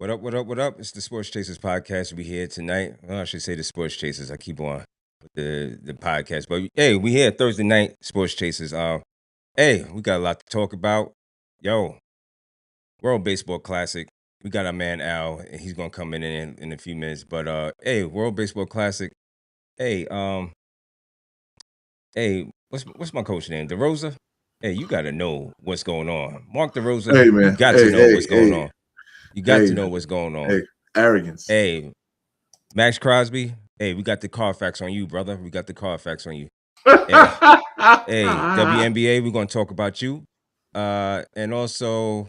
What up, what up, what up? It's the Sports Chasers podcast. We here tonight. Well, I should say the Sports Chasers. I keep on with the podcast. But hey, we here Thursday night, Sports Chasers. Hey, we got a lot to talk about. Yo, World Baseball Classic. We got our man Al, and he's gonna come in a few minutes. But hey, World Baseball Classic. Hey, what's my coach name? DeRosa? Hey, you gotta know what's going on. Mark DeRosa, Hey, man. you got to know what's going on. You got to know what's going on. Hey, arrogance. Hey, Max Crosby. Hey, we got the Carfax on you, brother. We got the Carfax on you. Hey, WNBA, we're gonna talk about you. And also,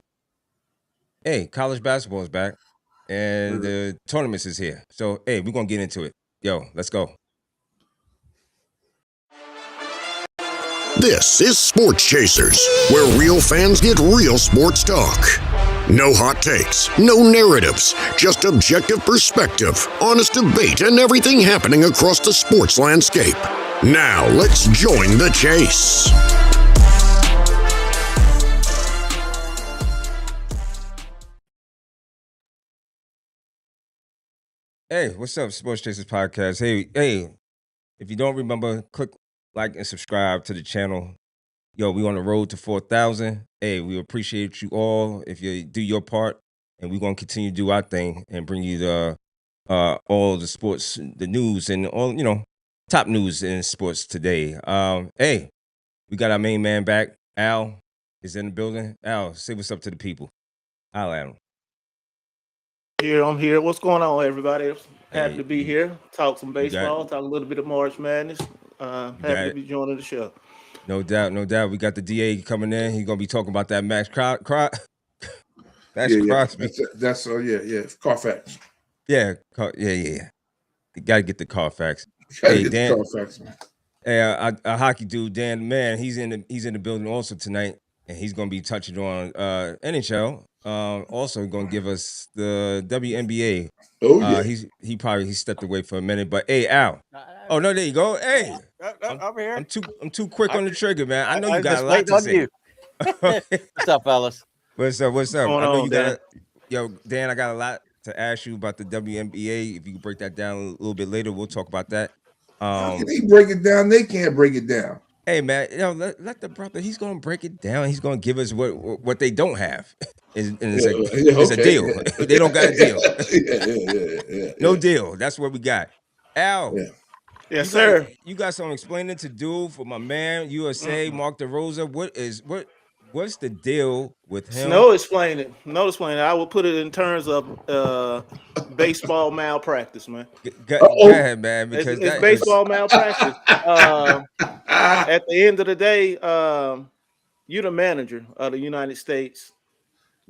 hey, college basketball is back, and the tournaments is here. So, hey, we're gonna get into it. Yo, let's go. This is Sports Chasers, where real fans get real sports talk. No hot takes, no narratives, just objective perspective, honest debate, and everything happening across the sports landscape. Now, let's join the chase. Hey, what's up, Sports Chasers Podcast? Hey, if you don't remember, click like and subscribe to the channel. Yo, we on the road to 4,000. Hey, we appreciate you all if you do your part, and we're gonna continue to do our thing and bring you the all the sports, the news, and all top news in sports today. Hey, we got our main man back. Al is in the building. Al, say what's up to the people. Al, Adam. I'm here. What's going on, everybody? Happy to be here. Talk some baseball. Talk a little bit of March Madness. Happy to be joining the show. No doubt, no doubt. We got the DA coming in. He's gonna be talking about that Max Crosby. That's Carfax. Yeah. You gotta get the Carfax. Hey, Dan. Hey, a hockey dude, Dan, man, he's in the building also tonight, and he's gonna be touching on NHL. Also gonna give us the WNBA. Oh yeah. He stepped away for a minute, but hey, Al. Oh no, there you go. Hey, I'm here. I'm too quick on the trigger, man. I know you got a lot to say. What's up, fellas? What's up? What's I know on, you Dan? Dan. I got a lot to ask you about the WNBA. If you can break that down a little bit later, we'll talk about that. How can they break it down? They can't break it down. Hey man, let the brother. He's gonna break it down. He's gonna give us what they don't have. It's a deal. They don't got a deal. No deal. That's what we got. Al. Yeah. Yes, sir. You got some explaining to do for my man USA Mark DeRosa. What's the deal with him? No explaining. I will put it in terms of baseball malpractice, man. Go ahead, man. Because it's baseball malpractice. At the end of the day, you're the manager of the United States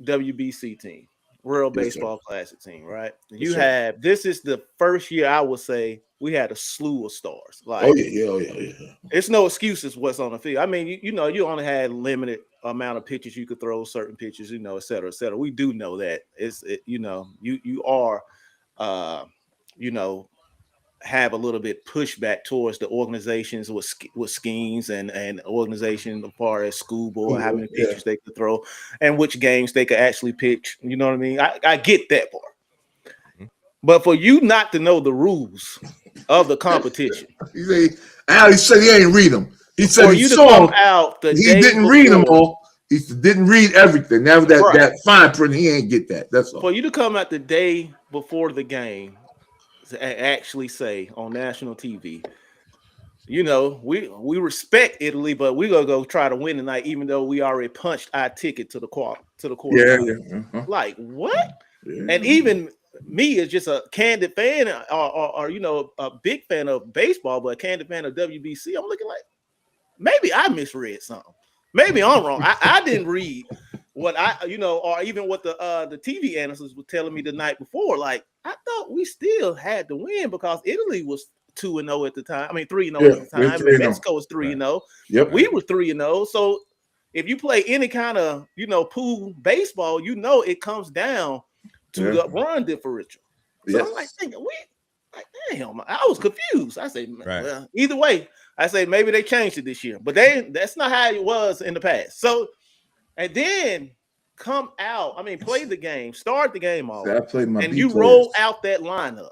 WBC team, World Baseball Classic team, right? This is the first year I would say we had a slew of stars. Like, yeah. It's no excuses what's on the field. I mean, you only had limited amount of pitches you could throw, certain pitches, et cetera, et cetera. We do know that. You are have a little bit pushback towards the organizations with schemes and organization as far as schoolboy, how many pitches they could throw and which games they could actually pitch. You know what I mean? I get that part. But for you not to know the rules of the competition. He said he ain't read them. He said he saw them. He didn't read them all. He didn't read everything. Now that fine print, he ain't get that. That's all. For you to come out the day before the game to actually say on national TV, we respect Italy, but we're gonna go try to win tonight, even though we already punched our ticket to the quarter. Yeah. Like what? Yeah. And even me as just a candid fan, or a big fan of baseball, but a candid fan of WBC, I'm looking like maybe I misread something. Maybe I'm wrong. I didn't read what or even what the TV analysts were telling me the night before. Like I thought we still had to win because Italy was 2-0 at the time. I mean 3-0 at the time. And Mexico was 3-0. Yep. We were 3-0. So if you play any kind of pool baseball, it comes down to the run differential. So I'm like thinking, damn, I was confused. I say, well, either way, I say maybe they changed it this year, but that's not how it was in the past. So, and then come out, I mean, play the game, start the game off, and you roll out that lineup.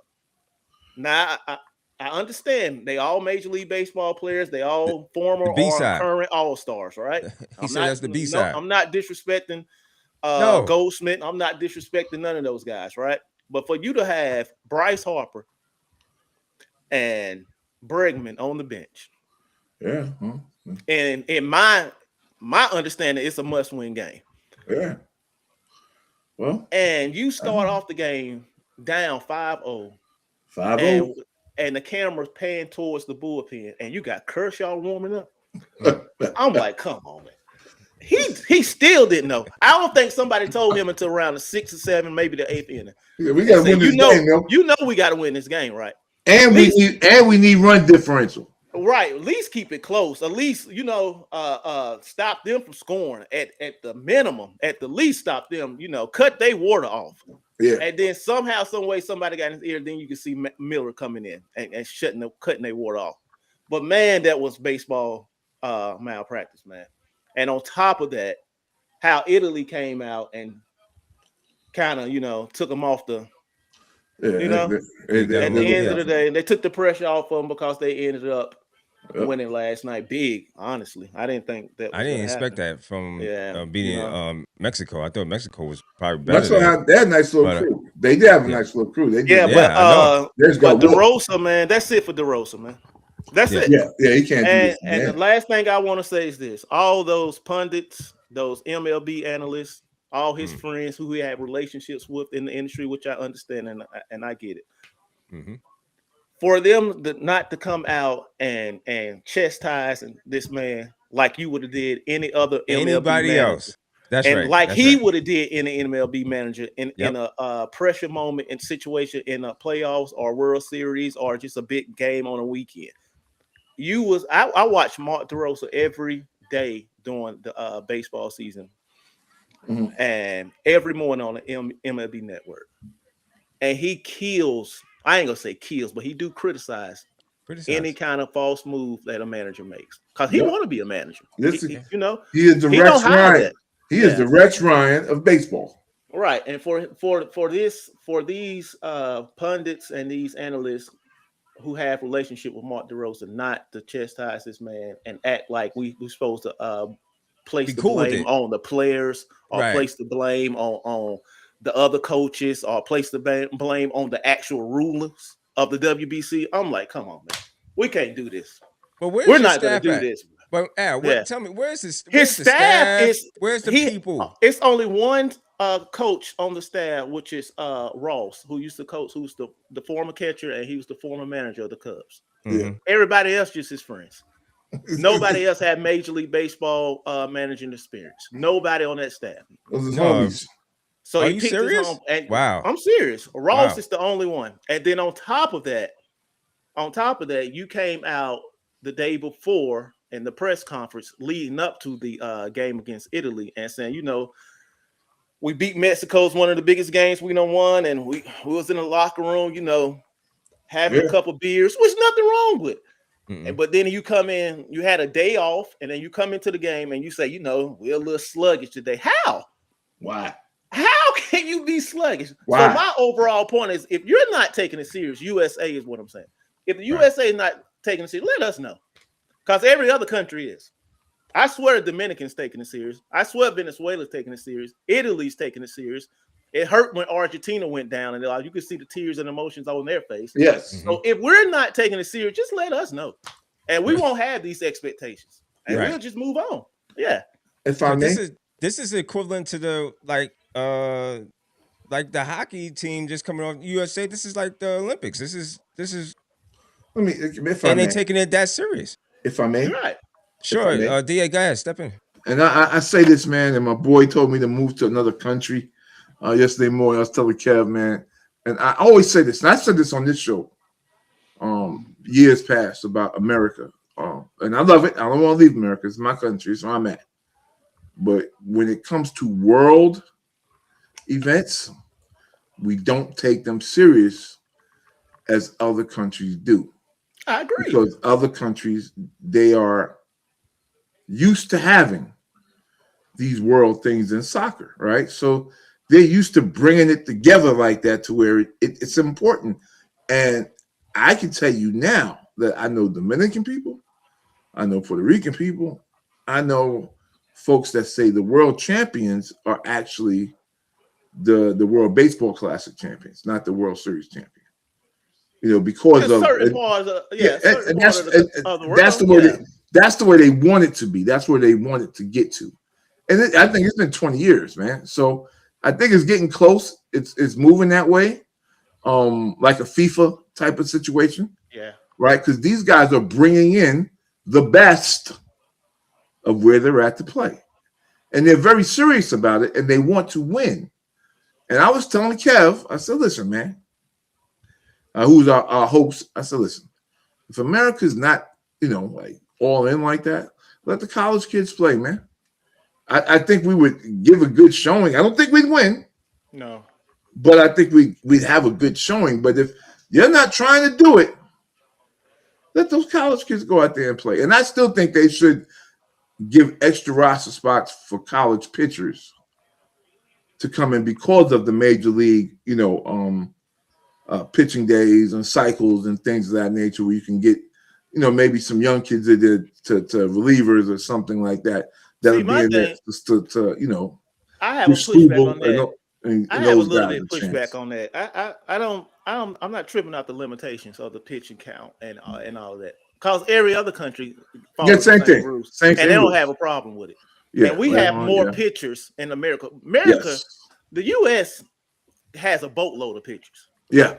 Now, I understand they all Major League Baseball players, they all former or current All-Stars, right? He said that's the B-side. I'm not disrespecting Goldsmith. I'm not disrespecting none of those guys, right? But for you to have Bryce Harper and Bregman on the bench, and in my understanding, it's a must-win game. Yeah. Well, and you start off the game down 5-0. 5-0. And the camera's panning towards the bullpen, and you got Kershaw warming up. I'm like, come on, man. He still didn't know. I don't think somebody told him until around the 6th or 7th, maybe the 8th inning. Yeah, we got to win this game, though. You know we got to win this game, right? And we need run differential. Right, at least keep it close. At least, stop them from scoring at the minimum. At the least, stop them, cut their water off. Yeah. And then somehow, some way, somebody got in his ear. Then you can see Miller coming in and cutting their water off. But man, that was baseball malpractice, man. And on top of that, how Italy came out and kind of, took them off the. At the end of the day, they took the pressure off of them because they ended up winning last night big. Honestly, I didn't think that. I didn't expect that from beating Mexico. I thought Mexico was probably better. Mexico had that nice little crew. They did have a nice little crew. They did. But DeRosa, man, that's it for DeRosa, man. That's it. Yeah, he can't do this. And the last thing I want to say is this: all those pundits, those MLB analysts, all his friends who he had relationships with in the industry, which I understand and I get it. Mm-hmm. For them not to come out and chastise this man like you would have did any other anybody MLB else. That's and right. like he would have did any MLB manager in a pressure moment and situation in a playoffs or World Series or just a big game on a weekend. I watched Mark DeRosa every day during the baseball season. Mm-hmm. And every morning on the MLB network. And he kills, I ain't gonna say kills, but he do criticize any kind of false move that a manager makes. Because he want to be a manager. Listen, he is the Rex Ryan. He is the Rex Ryan of baseball. Right. And for these pundits and these analysts who have relationship with Mark DeRosa not to chastise this man and act like we're supposed to place the blame on the players or place the blame on the other coaches or place the blame on the actual rulers of the WBC. I'm like, come on, man. We can't do this. But we're not going to do this. But tell me, where's his staff? Where's the people? It's only one coach on the staff, which is Ross, who used to coach, who's the former catcher, and he was the former manager of the Cubs. Mm-hmm. Everybody else just his friends. Nobody else had Major League Baseball managing experience. Nobody on that staff. So Are you serious? Wow, I'm serious. Ross is the only one. And then on top of that, you came out the day before in the press conference leading up to the game against Italy and saying, we beat Mexico. It's one of the biggest games we done won, and we was in the locker room, having a couple beers, which nothing wrong with. Mm-hmm. But then you come in, you had a day off, and then you come into the game and you say, we're a little sluggish today. How? Why? How can you be sluggish? Why? So my overall point is, if you're not taking it serious, USA is what I'm saying. If the USA is not taking it serious, let us know. Because every other country is. I swear Dominican's taking it serious. I swear Venezuela's taking it serious. Italy's taking it serious. It hurt when Argentina went down, and you could see the tears and emotions on their face. Yes. Mm-hmm. So if we're not taking it serious, just let us know. And we won't have these expectations. And we'll just move on. Yeah. If I may. This is equivalent to the like the hockey team just coming off USA. This is like the Olympics. This is let me they're taking it that serious. If I may. Right. Sure. DA, go ahead, step in. And I say this, man, and my boy told me to move to another country yesterday morning. I was telling Kev, man, and I always say this, and I said this on this show years past about America. And I love it. I don't want to leave America. It's my country. It's where I'm at. But when it comes to world events, we don't take them serious as other countries do. I agree. Because other countries, they are used to having these world things in soccer, right? So they're used to bringing it together like that to where it's important. And I can tell you now that I know Dominican people, I know Puerto Rican people, I know folks that say the world champions are actually the World Baseball Classic champions, not the World Series champion. Because of certain parts of that's the way they want it to be. That's where they want it to get to. And I think it's been 20 years, man. So I think it's getting close. It's moving that way, like a FIFA type of situation. Yeah. Right? Because these guys are bringing in the best of where they're at to play. And they're very serious about it, and they want to win. And I was telling Kev, I said, listen, man, who's our host, I said, listen, if America's not, like all in like that, let the college kids play, man. I think we would give a good showing. I don't think we'd win. No. But I think we'd have a good showing. But if you're not trying to do it, let those college kids go out there and play. And I still think they should give extra roster spots for college pitchers to come in because of the major league, pitching days and cycles and things of that nature, where you can get, maybe some young kids that did to relievers or something like that. That'll be in there to I have a pushback on that. And I have a little guys bit pushback on that. I'm not tripping out the limitations of the pitching count and all of that, because every other country follows the same thing, rules, and they don't have a problem with it. Yeah, and we have more pitchers in America. The U.S. has a boatload of pitchers. Yeah.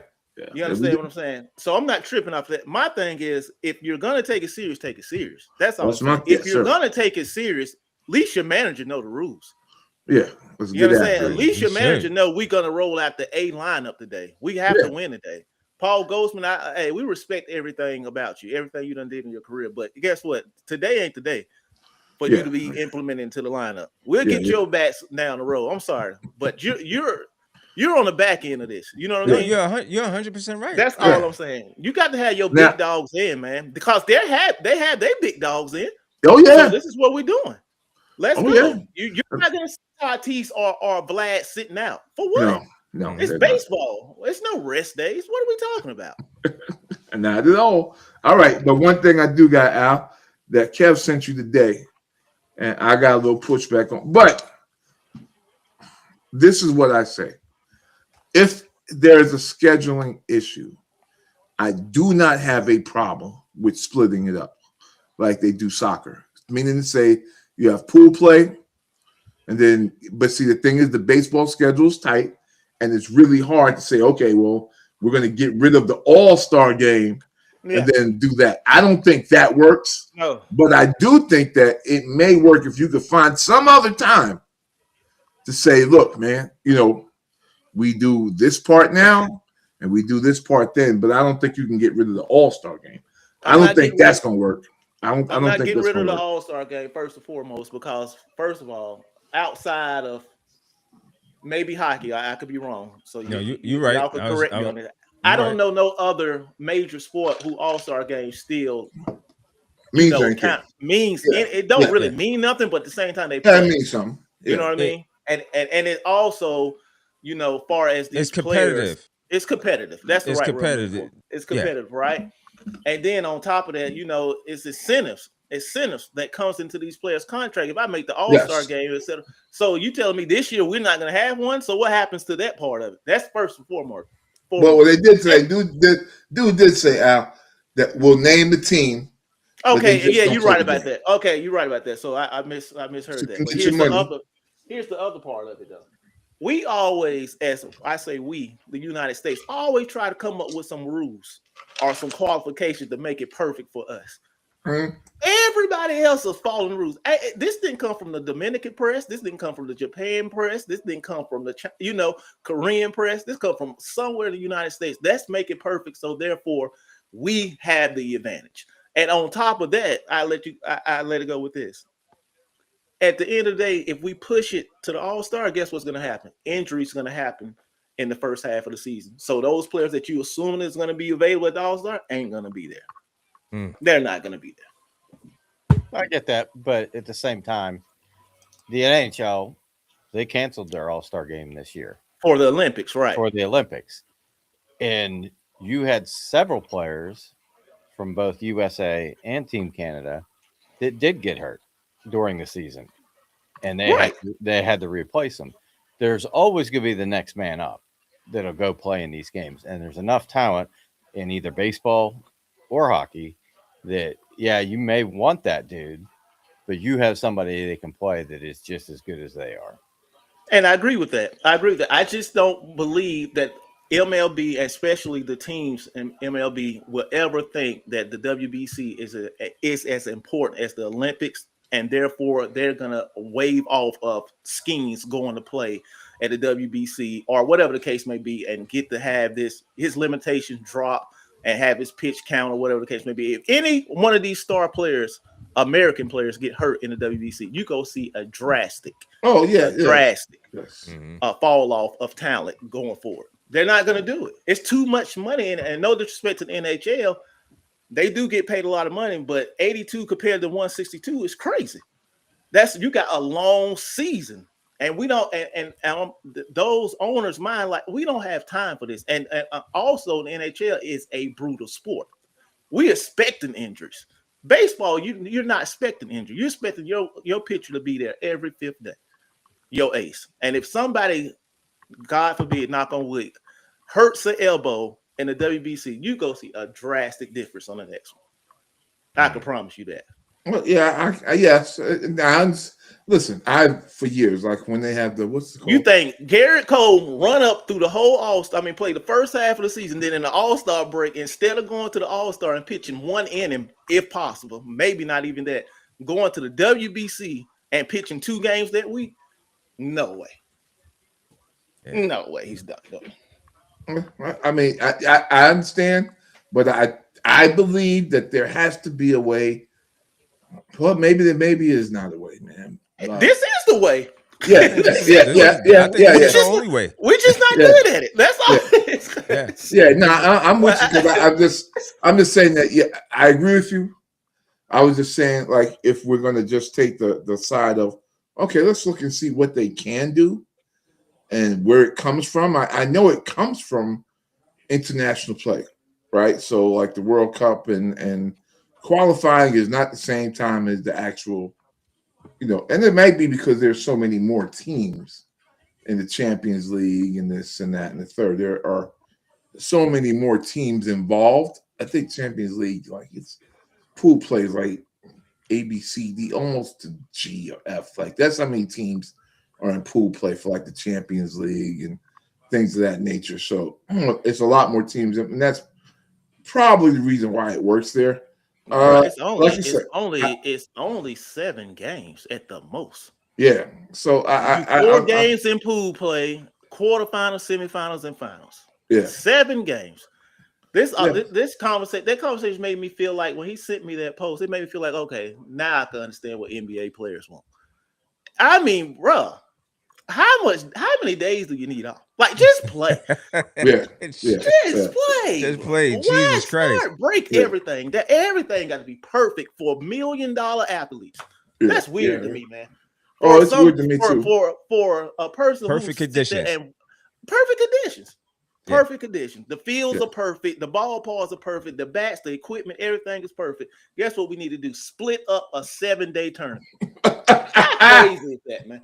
You understand what I'm saying? So I'm not tripping off that. My thing is, if you're gonna take it serious, take it serious. That's all. If you're gonna take it serious, at least your manager know the rules. Yeah. You understand? At least your manager know we're gonna roll out the A lineup today. We have to win today. Paul Ghostman, we respect everything about you, everything you done did in your career. But guess what? Today ain't the day for you to be implemented into the lineup. We'll get your bats down the road. I'm sorry, but you're on the back end of this. You know what I mean? You're 100% right. That's all I'm saying. You got to have your big dogs in, man, because they have their big dogs in. Oh yeah. So this is what we're doing. Let's go. Yeah. You're not going to see Tatis or Vlad sitting out for what? No, it's baseball. Not. It's no rest days. What are we talking about? Not at all. All right, but one thing I do got, Al, that Kev sent you today, and I got a little pushback on. But this is what I say. If there's a scheduling issue, I do not have a problem with splitting it up like they do soccer. Meaning to say you have pool play, and then, but see, the thing is the baseball schedule is tight, and it's really hard to say, okay, well, we're going to get rid of the all-star game and then do that. I don't think that works. No. But I do think that it may work if you could find some other time to say, look, man, we do this part now and we do this part then, but I don't think you can get rid of the all-star game. I don't think that's going to work. I'm not getting rid of the all-star game first and foremost, because first of all, outside of maybe hockey, I could be wrong. So you're right. Y'all can correct me on that. I don't know no other major sport who all-star games still means it don't really mean nothing, but at the same time they play. That means something. You know what I mean? And it also, far as these it's competitive. Players, it's competitive. That's the right competitive. word. It's competitive, right? And then on top of that, it's incentives that comes into these players' contract. If I make the all-star game, etc. So you telling me this year we're not going to have one? So what happens to that part of it? That's first and foremost. Well, what they did say, dude did say, Al, that we'll name the team. Okay, you're right about that. Okay, you're right about that. So I misheard that. But here's the other part of it, though. We always, as I say, the United States, always try to come up with some rules or some qualifications to make it perfect for us. Mm-hmm. Everybody else is following rules. This didn't come from the Dominican press. This didn't come from the Japan press. This didn't come from the Korean press. This come from somewhere in the United States. Let's make it perfect. So therefore, we have the advantage. And on top of that, I let it go with this. At the end of the day, if we push it to the All-Star, guess what's going to happen? Injuries going to happen in the first half of the season. So those players that you assume is going to be available at the All-Star ain't going to be there. They're not going to be there. I get that, but at the same time, The NHL, they canceled their All-Star game this year for the Olympics, right? for the Olympics. And you had several players from both USA and Team Canada that did get hurt during the season. And they had to replace them. There's always going to be the next man up that'll go play in these games. And there's enough talent in either baseball or hockey that, yeah, you may want that dude, but you have somebody that can play that is just as good as they are. And I agree with that. I just don't believe that MLB, especially the teams in MLB, will ever think that the WBC is as important as the Olympics, and therefore they're gonna wave off of Skeens going to play at the WBC or whatever the case may be, and get to have his limitations drop and have his pitch count or whatever the case may be. If any one of these star players, American players, get hurt in the WBC, you go see a drastic fall off of talent going forward. They're not going to do it. It's too much money, and no disrespect to the NHL, they do get paid a lot of money, but 82 compared to 162 is crazy. You got a long season, and we don't. And those owners mind like we don't have time for this. And also, the NHL is a brutal sport. We expecting injuries. Baseball, you're not expecting injury. You're expecting your pitcher to be there every fifth day, your ace. And if somebody, God forbid, knock on wood, hurts the elbow in the WBC, you go see a drastic difference on the next one. I can promise you that. Well, yeah, yes. Listen, for years, like when they have what's it called? You think Garrett Cole run up through the whole All-Star, play the first half of the season, then in the All-Star break, instead of going to the All-Star and pitching one inning, if possible, maybe not even that, going to the WBC and pitching 2 games that week? No way. Yeah. No way he's done. I understand, but I believe that there has to be a way. Well, maybe is not a way, man. This is the way. Yeah. It's the only way. We're just not good at it. That's all. No, I'm with you because I'm just saying that. Yeah, I agree with you. I was just saying, like, if we're going to just take the side of, okay, let's look and see what they can do and where it comes from. I know it comes from international play, right? So, like the World Cup and qualifying is not the same time as the actual, and it might be because there's so many more teams in the Champions League and this and that and the third. There are so many more teams involved. I think Champions League, like it's pool plays like A, B, C, D, almost to G or F. Like that's how many teams are in pool play for like the Champions League and things of that nature. So it's a lot more teams, and that's probably the reason why it works there. It's only 7 games at the most. Yeah. So four games in pool play, quarterfinals, semifinals, and finals. Yeah. 7 games. This conversation made me feel like when he sent me that post, it made me feel like, okay, now I can understand what NBA players want. I mean, bruh, how many days do you need off? Like, just play. Just play. Just play. Jesus Christ. Break everything. That everything got to be perfect for $1 million athletes. That's weird to me, man. It's weird to me too. For a person perfect conditions. Perfect conditions. Perfect conditions. The fields are perfect. The ballparks are perfect. The bats, the equipment, everything is perfect. Guess what we need to do? Split up a 7-day tournament. How crazy is that, man?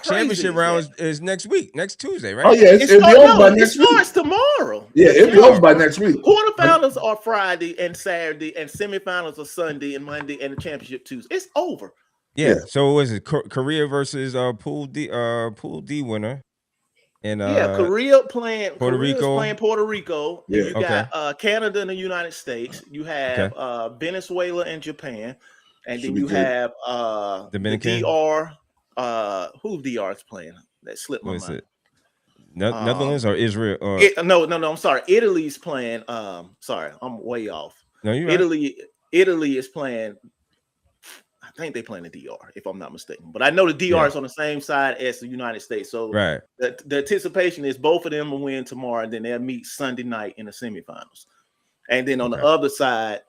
Championship round is next week, next Tuesday, right? Oh yeah, it starts tomorrow. Yeah, it'll be over by next week. Quarterfinals are Friday and Saturday, and semifinals are Sunday and Monday, and the championship Tuesday. It's over. Yeah. So was it Korea versus Pool D winner? And Korea playing Puerto Rico. Playing Puerto Rico. Yeah. You got Canada and the United States. You have Venezuela and Japan, and then you have Dominican. DR. Who DR is playing? That slipped my mind. Netherlands or Israel? No. I'm sorry. Italy's playing. Sorry, I'm way off. No, you're right. Italy is playing. I think they playing the DR, if I'm not mistaken. But I know the DR is on the same side as the United States. So the anticipation is both of them will win tomorrow, and then they'll meet Sunday night in the semifinals. And then on the other side,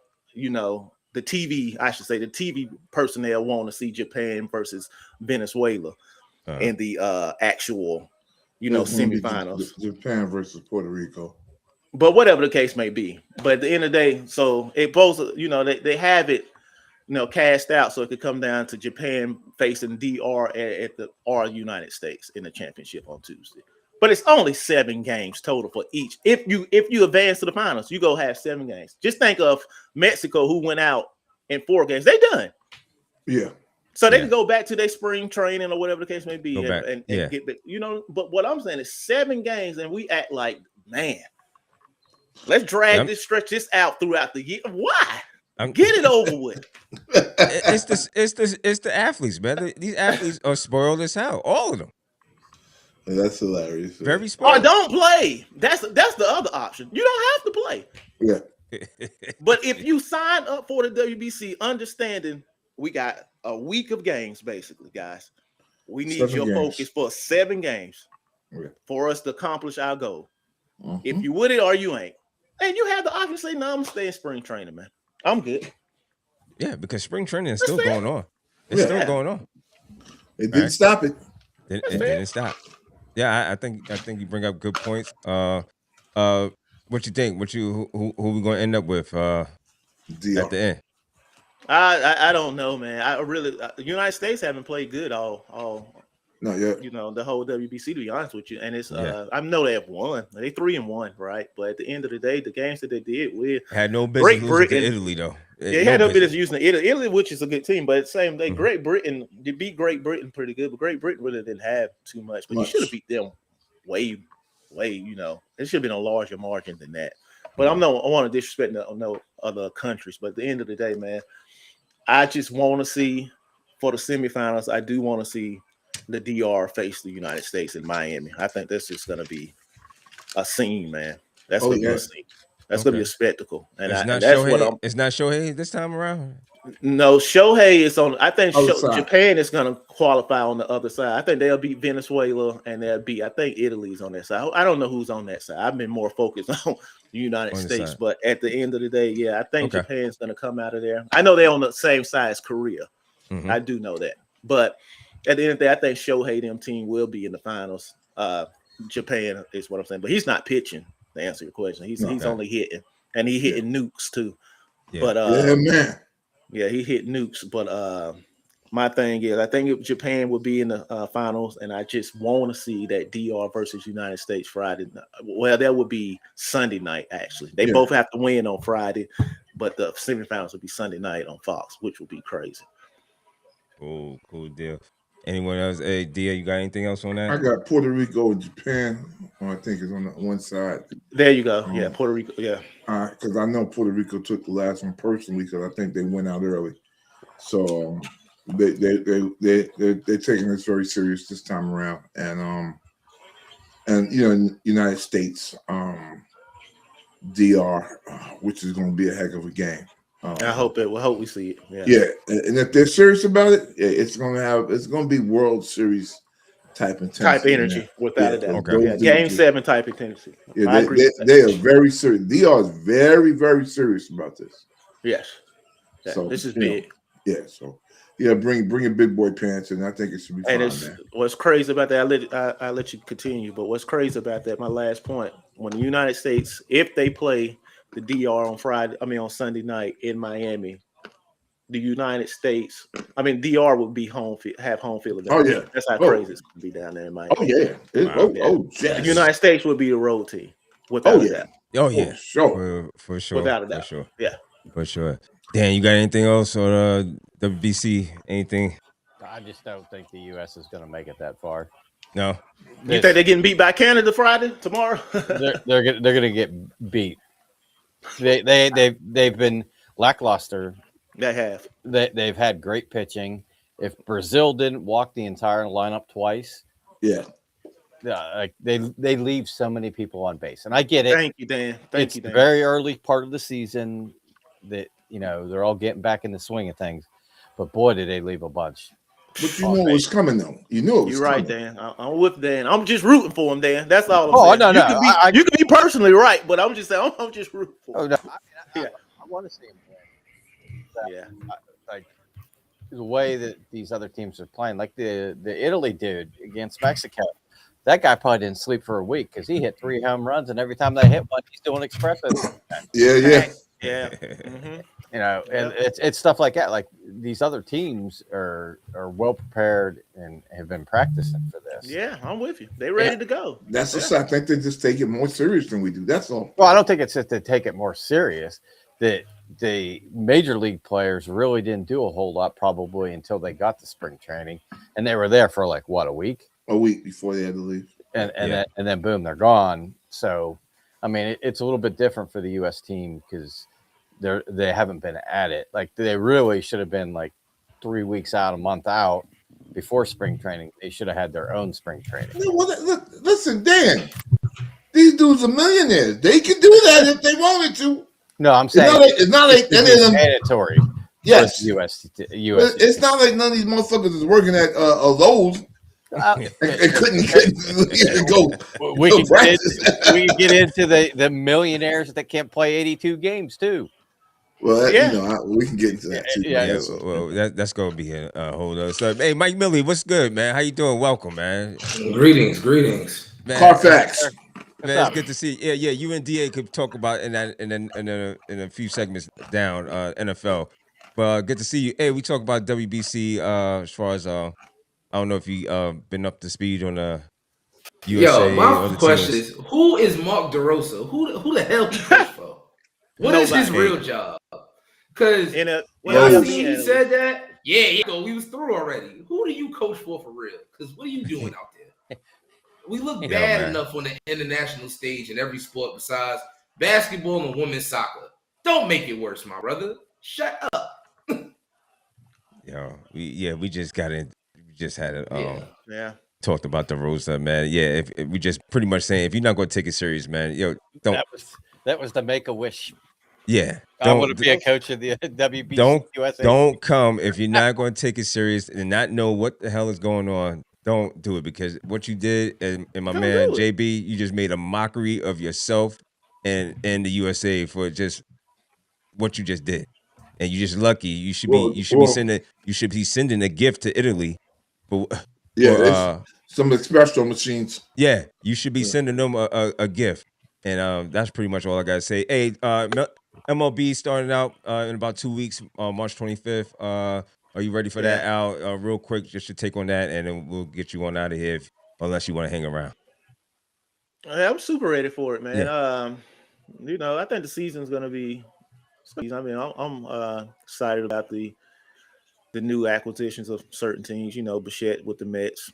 the TV personnel want to see Japan versus Venezuela in the actual, semifinals. Japan versus Puerto Rico. But whatever the case may be. But at the end of the day, so it both, they have it, cast out so it could come down to Japan facing DR at the United States in the championship on Tuesday. But it's only 7 games total for each. If you advance to the finals, you go have 7 games. Just think of Mexico, who went out in 4 games. They done. Yeah. So they can go back to their spring training or whatever the case may be, and get back. But what I'm saying is 7 games, and we act like, man, let's stretch this out throughout the year. Why? Get it over with. It's the athletes, man. These athletes are spoiled as hell. All of them. That's hilarious. Very spoiled. Or don't play. That's the other option. You don't have to play. Yeah. But if you sign up for the WBC, understanding we got a week of games, basically, guys. We need your focus for 7 games for us to accomplish our goal. Mm-hmm. If you with it or you ain't. And you have the option to say, no, I'm going to stay in spring training, man. I'm good. Yeah, because spring training is still going on. It's still going on. It didn't stop it. It didn't stop. Yeah, I think you bring up good points. What you think? Who we going to end up with at the end? I don't know, man. I really the United States haven't played good all. Not yet. The whole WBC, to be honest with you, and it's I know they have won. They 3-1, right? But at the end of the day, the games that they did with had no business losing to Italy, though. They had no business using Italy, which is a good team. But at the same day, Great Britain, they beat Great Britain pretty good, but Great Britain really didn't have too much. But you should have beat them way. It should have been a larger margin than that. But I want to disrespect no other countries. But at the end of the day, man, I just want to see for the semifinals. I do want to see the DR face the United States in Miami. I think that's just going to be a scene, man. That's going to be a scene. That's going to be a spectacle. And it's not Shohei this time around. No, Shohei is on. I think Japan is going to qualify on the other side. I think they'll beat Venezuela and they'll beat. I think Italy's on that side. I don't know who's on that side. I've been more focused on the United States, but at the end of the day, yeah, I think Japan's going to come out of there. I know they're on the same side as Korea. Mm-hmm. I do know that, but at the end of the day, I think Shohei them team will be in the finals. Japan is what I'm saying, but he's not pitching. To answer your question, he's only hitting, and he hitting nukes too. Yeah. But man. Yeah, he hit nukes, but my thing is, I think Japan will be in the finals, and I just want to see that DR versus United States Friday. Well, that would be Sunday night, actually. They both have to win on Friday, but the semifinals will be Sunday night on Fox, which will be crazy. Cool deal. Anyone else? Hey, Dia, you got anything else on that? I got Puerto Rico and Japan. I think it's on the one side. There you go. Yeah, Puerto Rico. Yeah. Because I know Puerto Rico took the last one personally because I think they went out early. So they're taking this very serious this time around. And United States, DR, which is going to be a heck of a game. I hope we see it. Yeah, and if they're serious about it, it's going to be World Series type intensity. Type energy, without a doubt. Okay. Yeah, Game 7 type intensity. Yeah, they are very serious. DR is very, very serious about this. Yes. Yeah, so this is big. So bring your big boy pants, and I think it should be fine. Man. What's crazy about that? I'll let you continue, but what's crazy about that? My last point: when the United States, if they play the DR on Sunday night in Miami, the United States, DR would be have home field advantage. Oh yeah, that's how crazy it's going to be down there in Miami. Oh yeah, yes. The United States would be the road team without a doubt. Oh yeah, for sure, without a doubt. For sure. Yeah, for sure. Dan, you got anything else on WBC? Anything? I just don't think the U.S. is going to make it that far. No. You think they're getting beat by Canada tomorrow? they're going to get beat. They've been lackluster. They have. They've had great pitching. If Brazil didn't walk the entire lineup twice, they leave so many people on base, and I get it. Thank you, Dan. It's the very early part of the season that they're all getting back in the swing of things, but boy, did they leave a bunch. But you know it was coming, though. You know it was You're right, coming. Dan. I'm with Dan. I'm just rooting for him, Dan. That's all I'm saying. No. You can be personally right, but I'm just saying I'm just rooting for him. I want to see him win. Yeah. Like the way that these other teams are playing, like the Italy dude against Mexico. That guy probably didn't sleep for a week because he hit 3 home runs, and every time they hit one, he's doing espresso. Yeah. Yeah. Mm-hmm. You know, and Yep. it's stuff like that. Like these other teams are well prepared and have been practicing for this. Yeah, I'm with you. They ready to go. That's Yeah. what I think they just take it more serious than we do. That's all. Well, I don't think it's that they take it more serious. That the major league players really didn't do a whole lot probably until they got to spring training, and they were there for like what, a week, A week before they had to leave. and then boom, they're gone. So, I mean, it's a little bit different for the U.S. team because they haven't been at it. Like they really should have been like 3 weeks out, a month out before spring training. They should have had their own spring training. Well, look, listen, Dan. These dudes are millionaires. They can do that if they wanted to. No, I'm saying it's not like any of them. mandatory. Yes, U.S. But it's not like none of these motherfuckers is working at a Lowe's and couldn't go. We go can practice. we can get into the millionaires that can't play 82 games too. Well, Yeah. we can get into that too. Yeah. man. Well, that's gonna be a whole other stuff. Hey, Mike Millie, what's good, man? How you doing? Welcome, man. Greetings. Man, Carfax. man, it's good to see. Yeah. You and DA could talk about in a few segments down NFL. But good to see you. Hey, we talk about WBC as far as I don't know if you been up to speed on the USA. Yo, my or the question teams. is, who is Mark DeRosa? Who the hell he coach for? What is his Nobody. real job? Because In a when I well, seen he said that, we was through already. Who do you coach for real? Because what are you doing out there? We look Yeah, bad man. enough on the international stage in every sport besides basketball and women's soccer. Don't make it worse, my brother. Shut up. Yo, we just got in. We just had it. yeah. Talked about the Rosa, man. Yeah, if we just pretty much saying if you're not going to take it serious, man, yo, don't. That was the make a wish. Yeah, I want to be a coach of the WBC USA. Don't come if you're not going to take it serious and not know what the hell is going on. Don't do it because what you did and my Don't man do it. JB, you just made a mockery of yourself and the USA for just what you just did. And you're just lucky. You should be sending a gift to Italy. But Some espresso machines. yeah, you should be sending them a gift. And that's pretty much all I gotta say. Hey, MLB starting out in about 2 weeks, March 25th. Are you ready for that, Al? Real quick, just to take on that, and then we'll get you on out of here, unless you want to hang around. I'm super ready for it, man. Yeah. I think the season's gonna be. I mean, I'm excited about the new acquisitions of certain teams. Bichette with the Mets.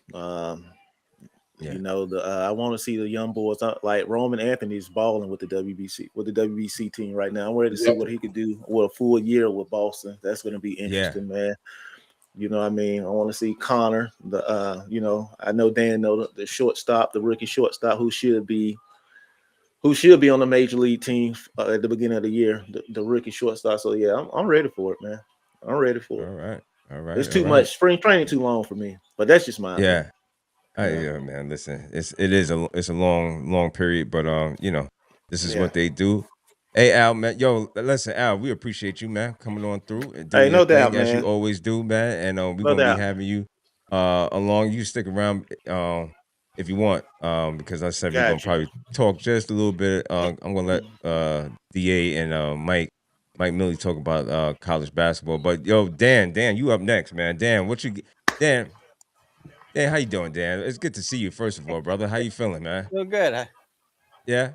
Yeah. I want to see the young boys like Roman Anthony's balling with the WBC team right now. I'm ready to see what he could do with a full year with Boston. That's going to be interesting, man. You know what I mean? I want to see Connor. I know Dan the shortstop, the rookie shortstop, who should be on the major league team at the beginning of the year, the rookie shortstop. So yeah, I'm ready for it, man. I'm ready for it. All right. It's too much. Spring training too long for me, but that's just my opinion. Yeah, man. Listen, it's a long period, but this is what they do. Hey, Al, man. Yo, listen, Al, we appreciate you, man, coming on through and doing no your thing doubt, as man. you always do, man. And we're gonna be having you along. You stick around if you want, because I said we're gonna probably talk just a little bit. I'm gonna let DA and Mike Millie talk about college basketball. But yo, Dan, you up next, man. Dan, how you doing, Dan? It's good to see you, first of all, brother. How you feeling, man? Feel good, huh? Yeah,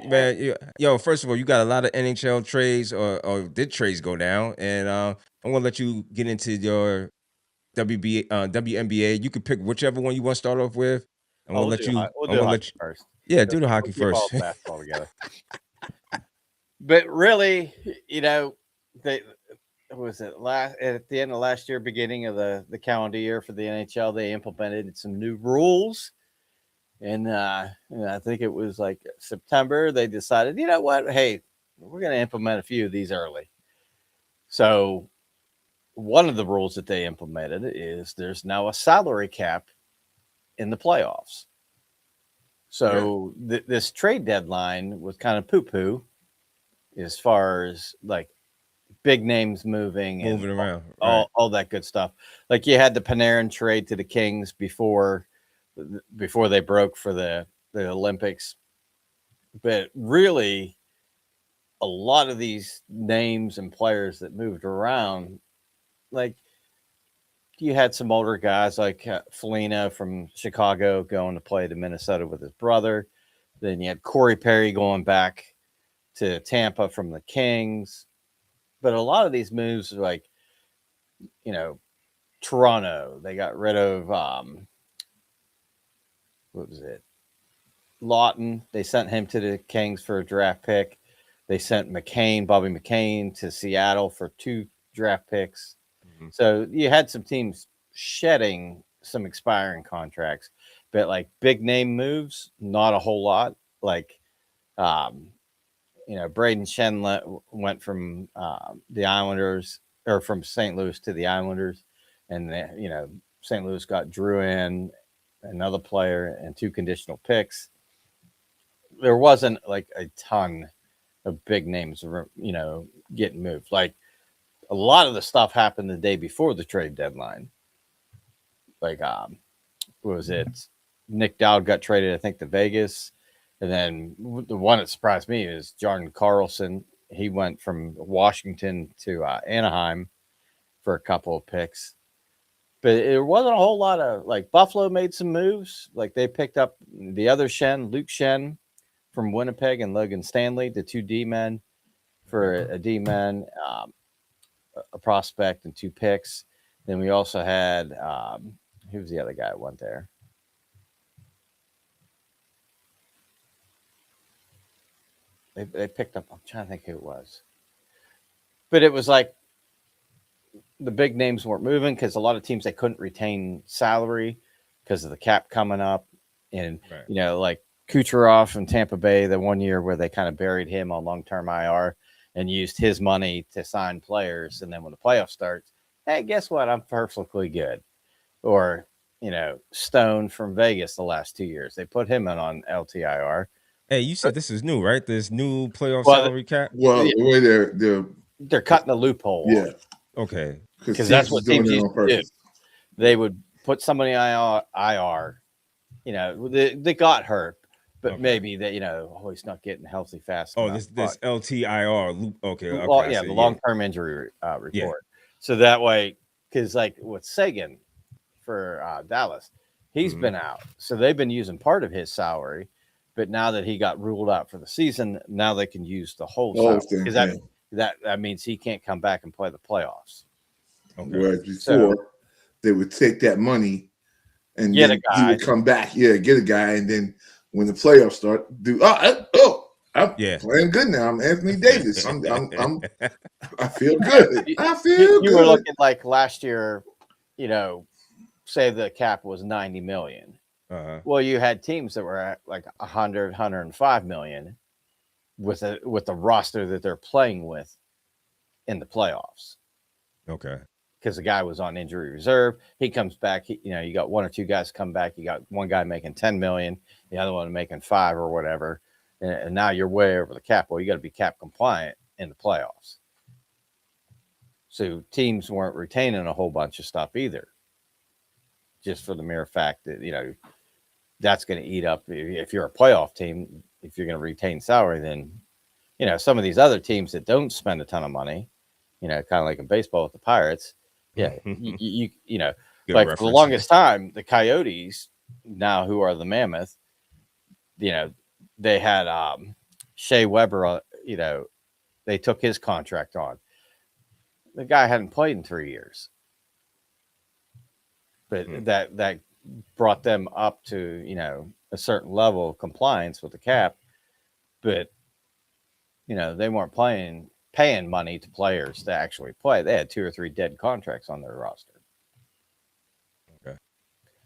man. Yo, first of all, you got a lot of NHL trades or did trades go down, and I'm gonna let you get into your WNBA. You can pick whichever one you want to start off with. I'm gonna let you. We'll do hockey first. Yeah, do the hockey Keep all first. basketball together. But really, was it at the end of last year, beginning of the calendar year for the NHL, they implemented some new rules. And I think it was like September, they decided, you know what? Hey, we're going to implement a few of these early. So one of the rules that they implemented is there's now a salary cap in the playoffs. So this trade deadline was kind of poo-poo as far as like big names moving around, all that good stuff. Like you had the Panarin trade to the Kings before they broke for the Olympics. But really, a lot of these names and players that moved around, like you had some older guys like Foligno from Chicago going to play to Minnesota with his brother. Then you had Corey Perry going back to Tampa from the Kings. But a lot of these moves are like, Toronto, they got rid of, what was it? Lawton. They sent him to the Kings for a draft pick. They sent Bobby McCain to Seattle for 2 draft picks. Mm-hmm. So you had some teams shedding some expiring contracts, but like big name moves, not a whole lot. Like, Braden Shen went from the Islanders or from St. Louis to the Islanders, and St. Louis got Drouin, another player, and 2 conditional picks. There wasn't like a ton of big names, getting moved. Like a lot of the stuff happened the day before the trade deadline. Like, what was it? Nick Dowd got traded, I think, to Vegas. And then the one that surprised me is Jordan Carlson. He went from Washington to Anaheim for a couple of picks. But it wasn't a whole lot of, like, Buffalo made some moves. Like, they picked up the other Luke Shen from Winnipeg, and Logan Stanley, the 2 D-men for a D-man, a prospect, and 2 picks. Then we also had, who was the other guy that went there? They picked up, I'm trying to think who it was. But it was like the big names weren't moving because a lot of teams, they couldn't retain salary because of the cap coming up. And, like Kucherov from Tampa Bay, the 1 year where they kind of buried him on long-term IR and used his money to sign players. And then when the playoffs starts, hey, guess what? I'm perfectly good. Or, Stone from Vegas the last 2 years. They put him in on LTIR. Hey, you said this is new, right? This new playoff salary cap? Well, the way they're cutting the loophole. Yeah. Okay. Because that's what teams used to do. They would put somebody IR. They got hurt, but maybe they, he's not getting healthy fast enough. This LTIR loop. Okay. The long-term injury report. Yeah. So that way, because like with Sagan for Dallas, he's been out. So they've been using part of his salary. But now that he got ruled out for the season, now they can use the whole salary. Because that means he can't come back and play the playoffs. Okay. Whereas before, they would take that money and get a guy. He would come back, get a guy, and then when the playoffs start, I'm playing good now. I'm Anthony Davis. I feel good. I feel good. You were looking like last year, say the cap was $90 million. Uh-huh. Well, you had teams that were at like 100, 105 million with the roster that they're playing with in the playoffs. Okay. Because the guy was on injury reserve. He comes back. You got 1 or 2 guys come back. You got one guy making 10 million, the other one making 5 or whatever. And now you're way over the cap. Well, you got to be cap compliant in the playoffs. So teams weren't retaining a whole bunch of stuff either. Just for the mere fact that, that's going to eat up. If you're a playoff team, if you're going to retain salary, then, some of these other teams that don't spend a ton of money, kind of like in baseball with the Pirates. Yeah. you like for the longest time, the Coyotes, now who are the Mammoth, they had Shea Weber, they took his contract on. The guy hadn't played in 3 years. But that brought them up to, a certain level of compliance with the cap. But, they weren't paying money to players to actually play. They had 2 or 3 dead contracts on their roster. Okay.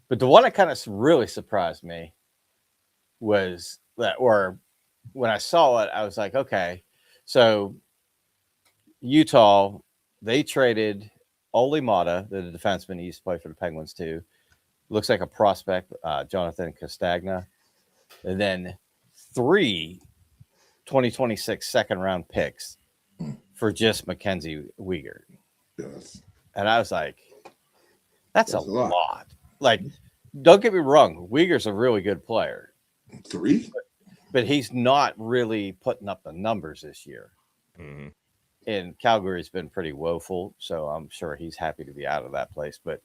But the one that kind of really surprised me was that, or when I saw it, I was like, okay, so Utah, they traded Oli Mata, the defenseman, he used to play for the Penguins too. Looks like a prospect, Jonathan Castagna. And then 3 2026 second-round picks for just Mackenzie Weegar. Yes. And I was like, that's a lot. lot. Like, don't get me wrong, Weegar's a really good player. 3? But he's not really putting up the numbers this year. Mm-hmm. And Calgary's been pretty woeful, so I'm sure he's happy to be out of that place. But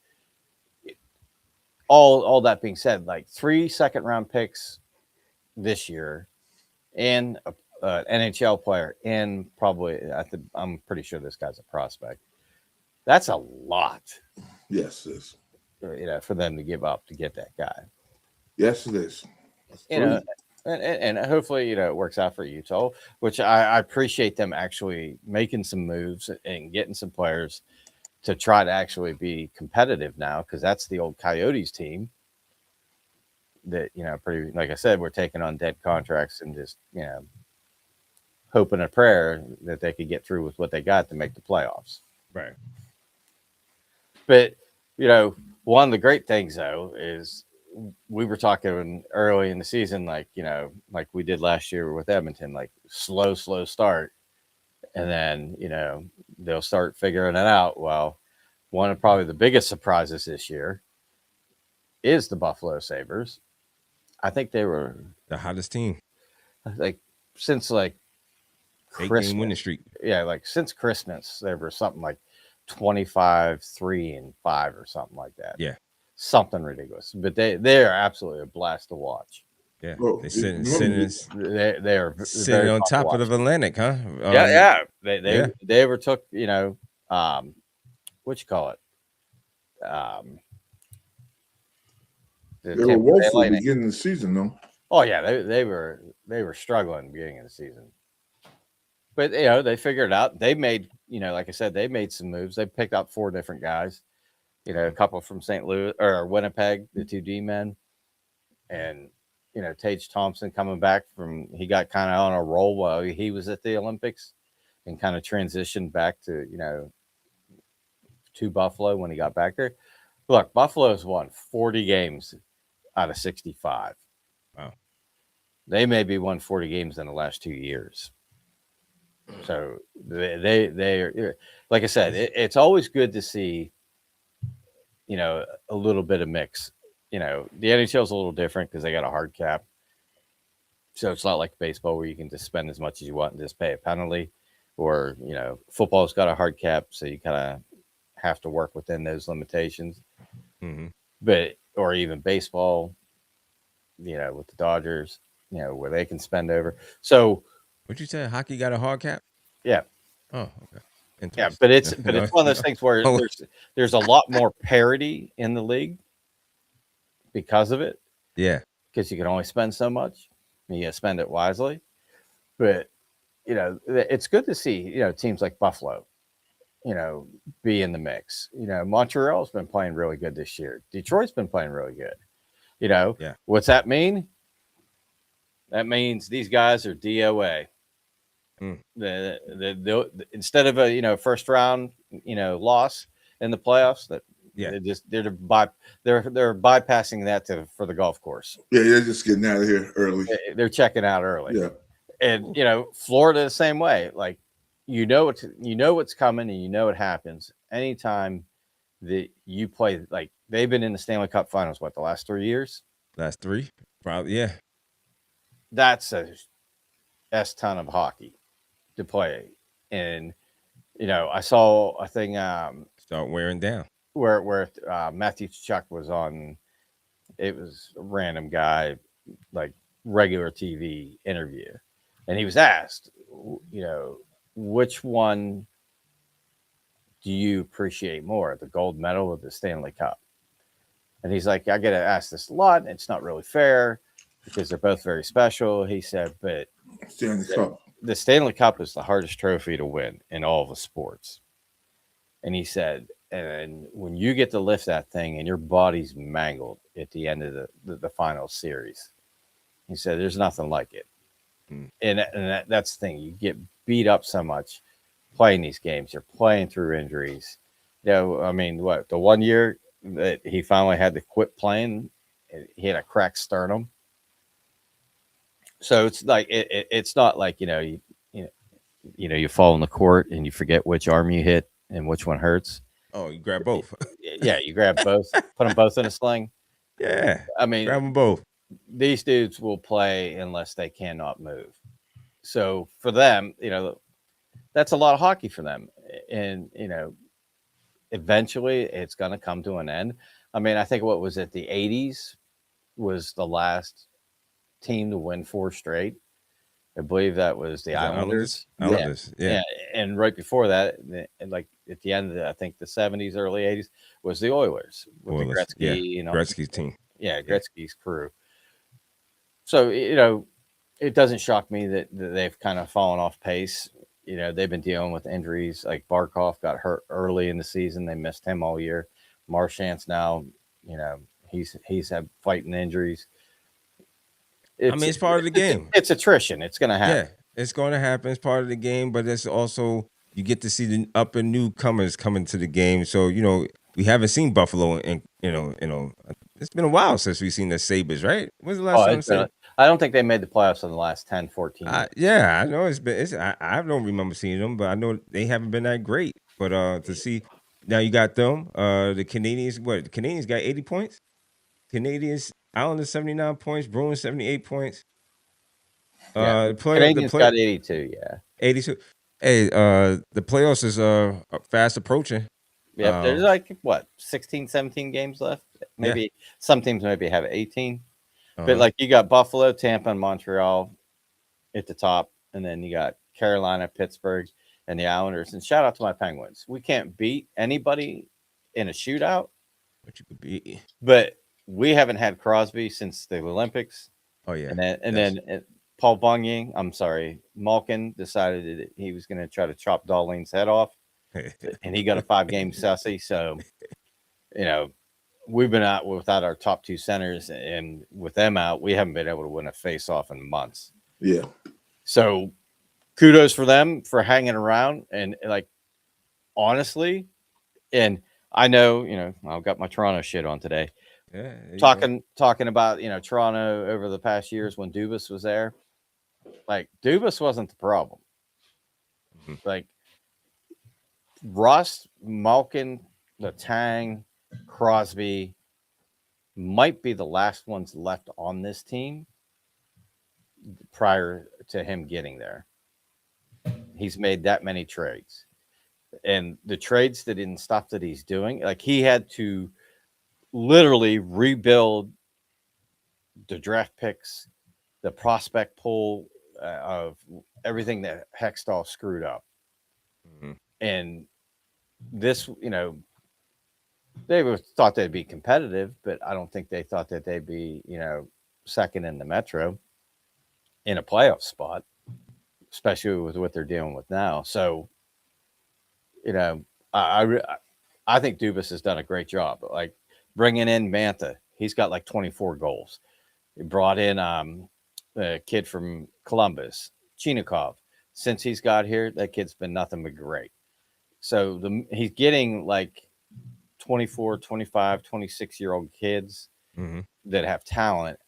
all that being said, like 3 second-round picks this year and an NHL player, and probably I'm pretty sure this guy's a prospect. That's a lot. Yes, it is. For them to give up to get that guy. Yes, it is. And hopefully, it works out for Utah, which I appreciate them actually making some moves and getting some players to try to actually be competitive now, because that's the old Coyotes team that, pretty, like I said, we're taking on dead contracts and just, hoping a prayer that they could get through with what they got to make the playoffs. Right. But, one of the great things, though, is we were talking early in the season, like we did last year with Edmonton, like slow start. And then, they'll start figuring it out. Well, one of probably the biggest surprises this year is the Buffalo Sabres. I think they were the hottest team. Like since like Christmas. 8-game winning streak. Yeah, like since Christmas, there were something like 25-3-5 or something like that. Yeah. Something ridiculous. But they are absolutely a blast to watch. Yeah. Bro, they sitting on top of the Atlantic, huh? Yeah. They overtook, what you call it? They were woeful at the beginning of the season, though. Oh yeah, they were struggling at the beginning of the season. But they figured it out. They made, like I said, they made some moves. They picked up 4 different guys. A couple from St. Louis or Winnipeg, the 2 D men, and Tage Thompson coming back he got kind of on a roll while he was at the Olympics, and kind of transitioned back to to Buffalo when he got back there. Look, Buffalo's won 40 games out of 65. Wow. They maybe won 40 games in the last 2 years. So they like I said, it's always good to see, a little bit of mix. The NHL is a little different because they got a hard cap. So it's not like baseball where you can just spend as much as you want and just pay a penalty, or, football's got a hard cap. So you kind of have to work within those limitations. Mm-hmm. But, or even baseball, with the Dodgers, where they can spend over. So what you say? Hockey got a hard cap? Yeah. Oh, okay. Yeah, but it's one of those things where there's a lot more parity in the league because of it. Yeah. Because you can only spend so much. And you spend it wisely. But, it's good to see, teams like Buffalo, be in the mix. Montreal's been playing really good this year. Detroit's been playing really good. Yeah. What's that mean? That means these guys are DOA. Instead of a first round loss in the playoffs, they're bypassing that for the golf course. Yeah, they're just getting out of here early. They're checking out early. Yeah, and Florida the same way. Like what's coming, and it happens anytime that you play. Like they've been in the Stanley Cup Finals the last 3 years. Last 3, probably. Yeah, that's a ton of hockey to play. And I saw a thing start wearing down where Matthew Tkachuk was on. It was a random guy, like regular TV interview, and he was asked, which one do you appreciate more, the gold medal or the Stanley Cup? And he's like, I get asked this a lot, and it's not really fair because they're both very special. He said, but the Stanley Cup is the hardest trophy to win in all of the sports. And he said, and when you get to lift that thing and your body's mangled at the end of the final series, he said, there's nothing like it. And that's the thing. You get beat up so much playing these games. You're playing through injuries. The 1 year that he finally had to quit playing, he had a cracked sternum. So it's like it's not like you fall in the court and you forget which arm you hit and which one hurts. Oh, you grab both. Yeah, you grab both, put them both in a sling. Yeah. I mean, Grab them both. these dudes will play unless they cannot move. So for them, that's a lot of hockey for them. And, eventually it's going to come to an end. I mean, I think what was it? The 80s was the last team to win 4 straight. I believe that was the Islanders. Islanders. Yeah. And right before that, like at the end of I think the 70s, early 80s, was the Oilers with the Gretzky, Gretzky's team. Yeah, Gretzky's crew. So, it doesn't shock me that they've kind of fallen off pace. They've been dealing with injuries. Like Barkov got hurt early in the season. They missed him all year. Marchand's now, he's had fighting injuries. It's part of the game. It's attrition. It's going to happen. Yeah, it's going to happen. It's part of the game, but it's also you get to see the up and newcomers coming to the game. So we haven't seen Buffalo, and it's been a while since we've seen the Sabres, right? When's the last time? I don't think they made the playoffs in the last 10, 14 years. Yeah, I know I don't remember seeing them, but I know they haven't been that great. But to see now you got them, the Canadians. What the Canadians got 80 points. Canadians, Islanders 79 points, Bruins 78 points. The Canadians got 82. Yeah, 82. Hey, the playoffs is fast approaching. Yeah, there's like 16, 17 games left. Maybe some teams maybe have 18. But like you got Buffalo, Tampa, and Montreal at the top, and then you got Carolina, Pittsburgh, and the Islanders. And shout out to my Penguins. We can't beat anybody in a shootout, but you could beat. But we haven't had Crosby since the Olympics. Oh yeah, and then Paul Bunyan, Malkin decided that he was going to try to chop Darlene's head off, and he got a 5-game sussy. So, we've been out without our top 2 centers, and with them out, we haven't been able to win a face-off in months. Yeah. So, kudos for them for hanging around, and honestly, and I know, I've got my Toronto shit on today. Yeah. Talking about, Toronto over the past years when Dubas was there. Dubas wasn't the problem. Mm-hmm. Rust, Malkin, Letang, Crosby might be the last ones left on this team prior to him getting there. He's made that many trades. And the trades and stuff that he's doing, he had to literally rebuild the draft picks, the prospect pool of everything that Hextall screwed up. Mm-hmm. And this, they thought they'd be competitive, but I don't think they thought that they'd be, second in the Metro in a playoff spot, especially with what they're dealing with now. So, I think Dubas has done a great job. Bringing in Mantha, he's got 24 goals. He brought in a kid from Columbus, Chinikov. Since he's got here, that kid's been nothing but great. So he's getting 24, 25, 26-year-old kids that have talent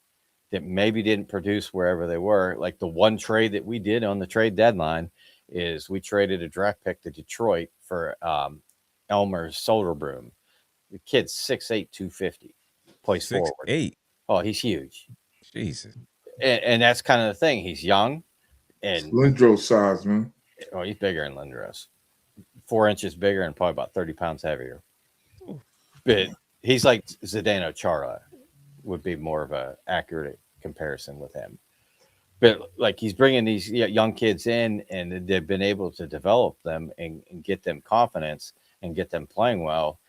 that maybe didn't produce wherever they were. The one trade that we did on the trade deadline is we traded a draft pick to Detroit for Elmer Soderblom. The kid's 6'8", 250. Plays 6'8". forward. Oh, he's huge. Jesus. And that's kind of the thing. He's young. And Lindros size, man. Oh, he's bigger than Lindros. 4 inches bigger and probably about 30 pounds heavier. Ooh. But he's like Zdeno Chara would be more of a accurate comparison with him. But he's bringing these young kids in, and they've been able to develop them and get them confidence and get them playing well.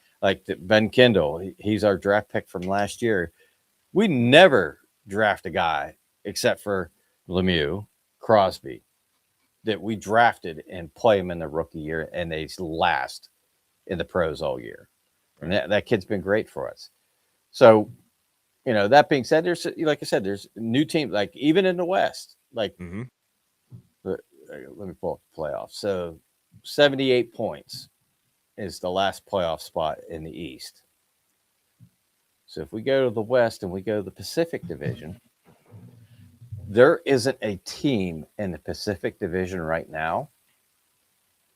Ben Kindle, he's our draft pick from last year. We never draft a guy except for Lemieux, Crosby, that we drafted and play him in the rookie year, and they last in the pros all year. And that kid's been great for us. So, that being said, there's, like I said, there's new teams, even in the West, let me pull up the playoffs. So 78 points is the last playoff spot in the East. So if we go to the West and we go to the Pacific Division, there isn't a team in the Pacific Division right now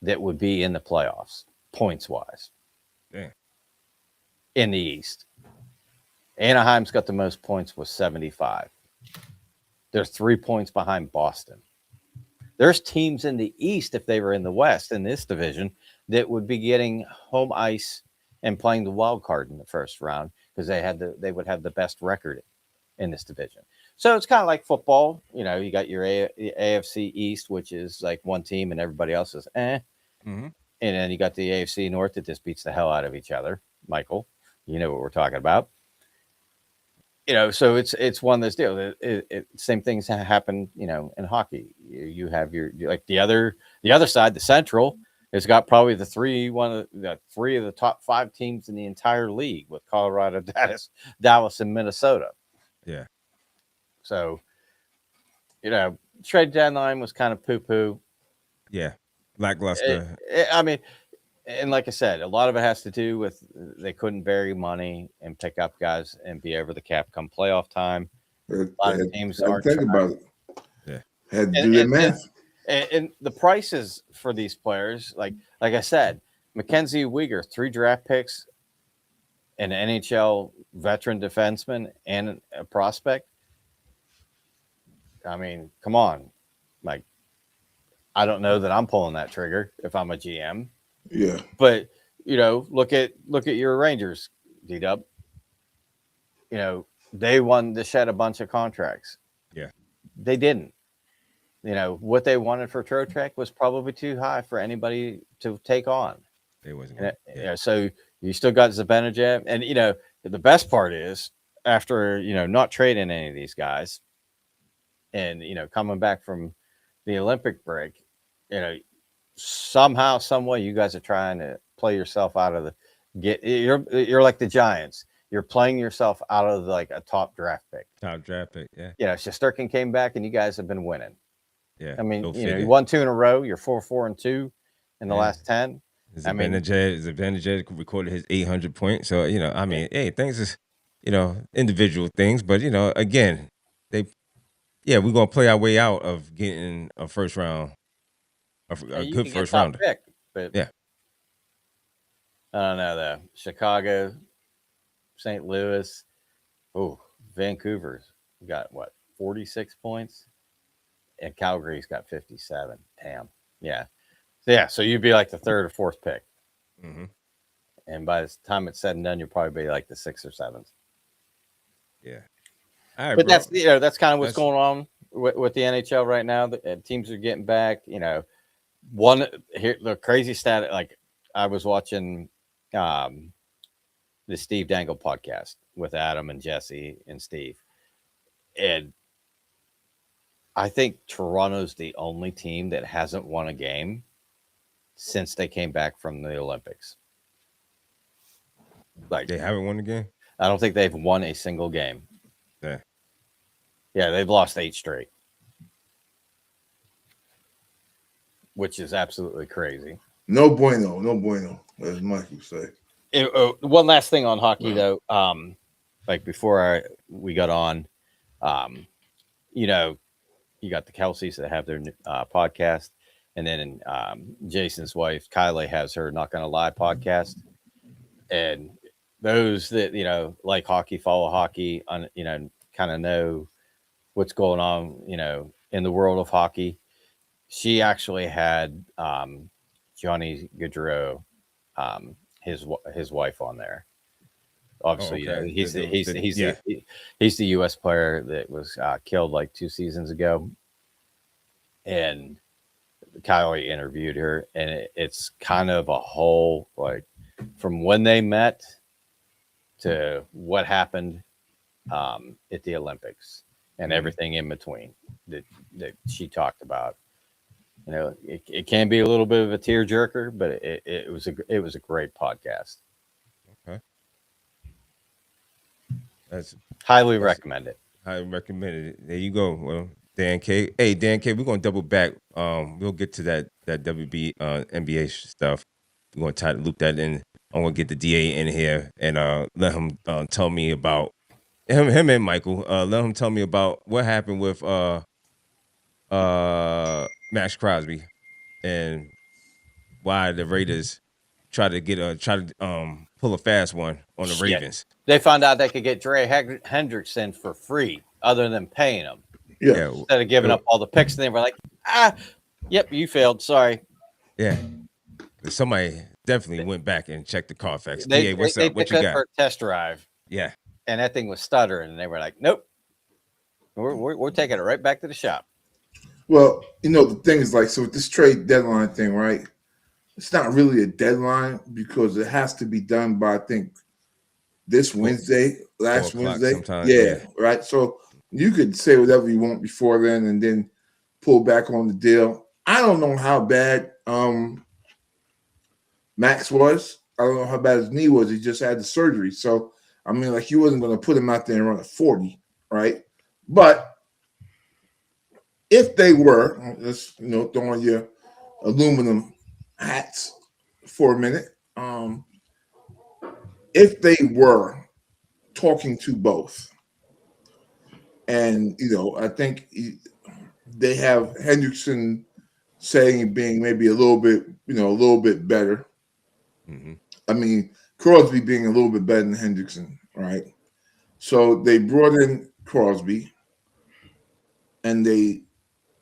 that would be in the playoffs, points wise. Yeah. In the East. Anaheim's got the most points with 75. They're 3 points behind Boston. There's teams in the East, if they were in the West in this division, that would be getting home ice and playing the wild card in the first round because they would have the best record in this division. So it's kind of like football. You know, you got your AFC East, which is like one team, and everybody else is Mm-hmm. And then you got the AFC North that just beats the hell out of each other. Michael, you know what we're talking about. You know, so it's one of those deals. Same things happen, you know, in hockey. You have your like the other side, the Central, has got probably the three of the top 5 teams in the entire league with Colorado, Dallas, and Minnesota. Yeah. So, you know, trade deadline was kind of poo-poo. Yeah. Lackluster. I mean, and like I said, a lot of it has to do with they couldn't bury money and pick up guys and be over the cap come playoff time. A lot of teams are think about it. Yeah. Had to do their math. And the prices for these players, like I said, Mackenzie Weegar, 3 draft picks, an NHL veteran defenseman, and a prospect. I mean, come on. Like, I don't know that I'm pulling that trigger if I'm a GM. Yeah. But, you know, look at your Rangers, D-Dub. You know, they wanted to shed a bunch of contracts. Yeah. They didn't. You know, what they wanted for Trocheck was probably too high for anybody to take on. It wasn't. Yeah. So you still got Zibanejad. And, you know, the best part is after, you know, not trading any of these guys and, you know, coming back from the Olympic break, you know, somehow, some way you guys are trying to play yourself out of you're like the Giants. You're playing yourself out of like a top draft pick. Top draft pick, yeah. You know, Shesterkin came back and you guys have been winning. Yeah. I mean, you won 2 in a row. You're 4-4-2 in the last 10. Sabotage recorded his 800 points. So, you know, I mean, hey, things is, you know, individual things. But, you know, again, we're going to play our way out of getting a first round, a good first rounder. Pick, but yeah. I don't know, though. Chicago, St. Louis, Vancouver's got, 46 points? And Calgary's got 57. Damn. Yeah. So you'd be like the 3rd or 4th pick. Mm-hmm. And by the time it's said and done, you'll probably be like the 6th or 7th. Yeah. All right, but bro. that's kind of what's going on with the NHL right now. The teams are getting back. You know, the crazy stat, like I was watching the Steve Dangle podcast with Adam and Jesse and Steve. And I think Toronto's the only team that hasn't won a game since they came back from the Olympics. Like, they haven't won a game? I don't think they've won a single game. Yeah. Yeah, they've lost 8 straight. Which is absolutely crazy. No bueno, as Mike would say. One last thing on hockey, though. Like before we got on, you know, you got the Kelseys that have their podcast, and then Jason's wife Kylie has her Not Gonna Lie podcast, and those that, you know, like hockey, follow hockey, you know, kind of know what's going on, you know, in the world of hockey. She actually had Johnny Gaudreau, his wife, on there. Obviously, okay. You know, he's the U.S. player that was killed like 2 seasons ago, and Kylie interviewed her, and it's kind of a whole, like, from when they met to what happened at the Olympics and everything in between that she talked about. You know, it can be a little bit of a tearjerker, but it was a great podcast. Okay. That's highly recommend it. I recommend it. There you go. Well, Dan K. Hey, Dan K. We're gonna double back. We'll get to that WB NBA stuff. We're gonna loop that in. I'm gonna get the DA in here and let him tell me about him and Michael. Let him tell me about what happened with Max Crosby and why the Raiders try to pull a fast one on the Ravens. They found out they could get Dre Hendrickson for free, other than paying him. Yeah. Instead of giving up all the picks, and they were like, yep, you failed. Sorry. Yeah. Somebody definitely went back and checked the Carfax. They, what's they up? What took you it for got? a test drive. Yeah. And that thing was stuttering, and they were like, nope. We're taking it right back to the shop. Well, the thing is, like, so with this trade deadline thing, right? It's not really a deadline because it has to be done by, I think, this Wednesday, last Wednesday. Yeah, right. So you could say whatever you want before then and then pull back on the deal. I don't know how bad Max was. I don't know how bad his knee was. He just had the surgery. So, I mean, like, you wasn't going to put him out there and run a 40, right? But if they were, let's, throw on your aluminum hats for a minute. If they were talking to both, and I think they have Hendrickson saying being maybe a little bit better. Mm-hmm. I mean, Crosby being a little bit better than Hendrickson, right? So they brought in Crosby, and they